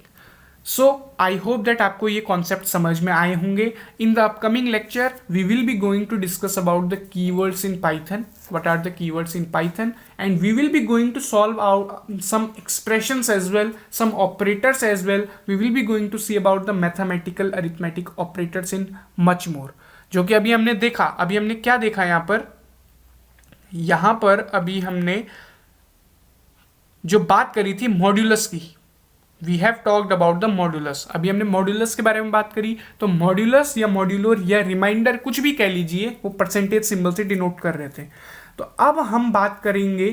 So I hope that आपको ये कॉन्सेप्ट समझ में आए होंगे। In the upcoming lecture we will be going to discuss about the keywords in Python, what are the keywords in Python, and we will be going to solve out some expressions as well, some operators as well. We will be going to see about the mathematical arithmetic operators in much more, जो कि अभी हमने देखा। अभी हमने क्या देखा यहाँ पर अभी हमने जो बात करी थी मॉड्यूलस की, we have talked about the modulus. अभी हमने मॉड्यूलस के बारे में बात करी। तो मॉड्यूलस या मॉड्यूलर या रिमाइंडर कुछ भी कह लीजिए, वो परसेंटेज सिंबल से डिनोट कर रहे थे। तो अब हम बात करेंगे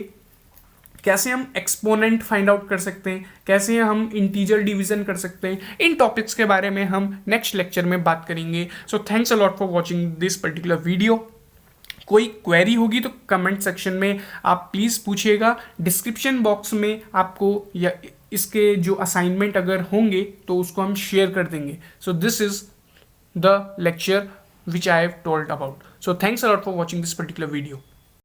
कैसे हम एक्सपोनेंट फाइंड आउट कर सकते हैं, कैसे हम इंटीजर डिवीजन कर सकते हैं। इन टॉपिक्स के बारे में हम नेक्स्ट लेक्चर में बात करेंगे। So thanks a lot for watching this particular video. कोई क्वेरी होगी तो कमेंट सेक्शन में आप प्लीज़ पूछिएगा। डिस्क्रिप्शन बॉक्स में आपको या इसके जो असाइनमेंट अगर होंगे तो उसको हम शेयर कर देंगे। सो this is the lecture which I have told about. So thanks a lot for watching this particular video.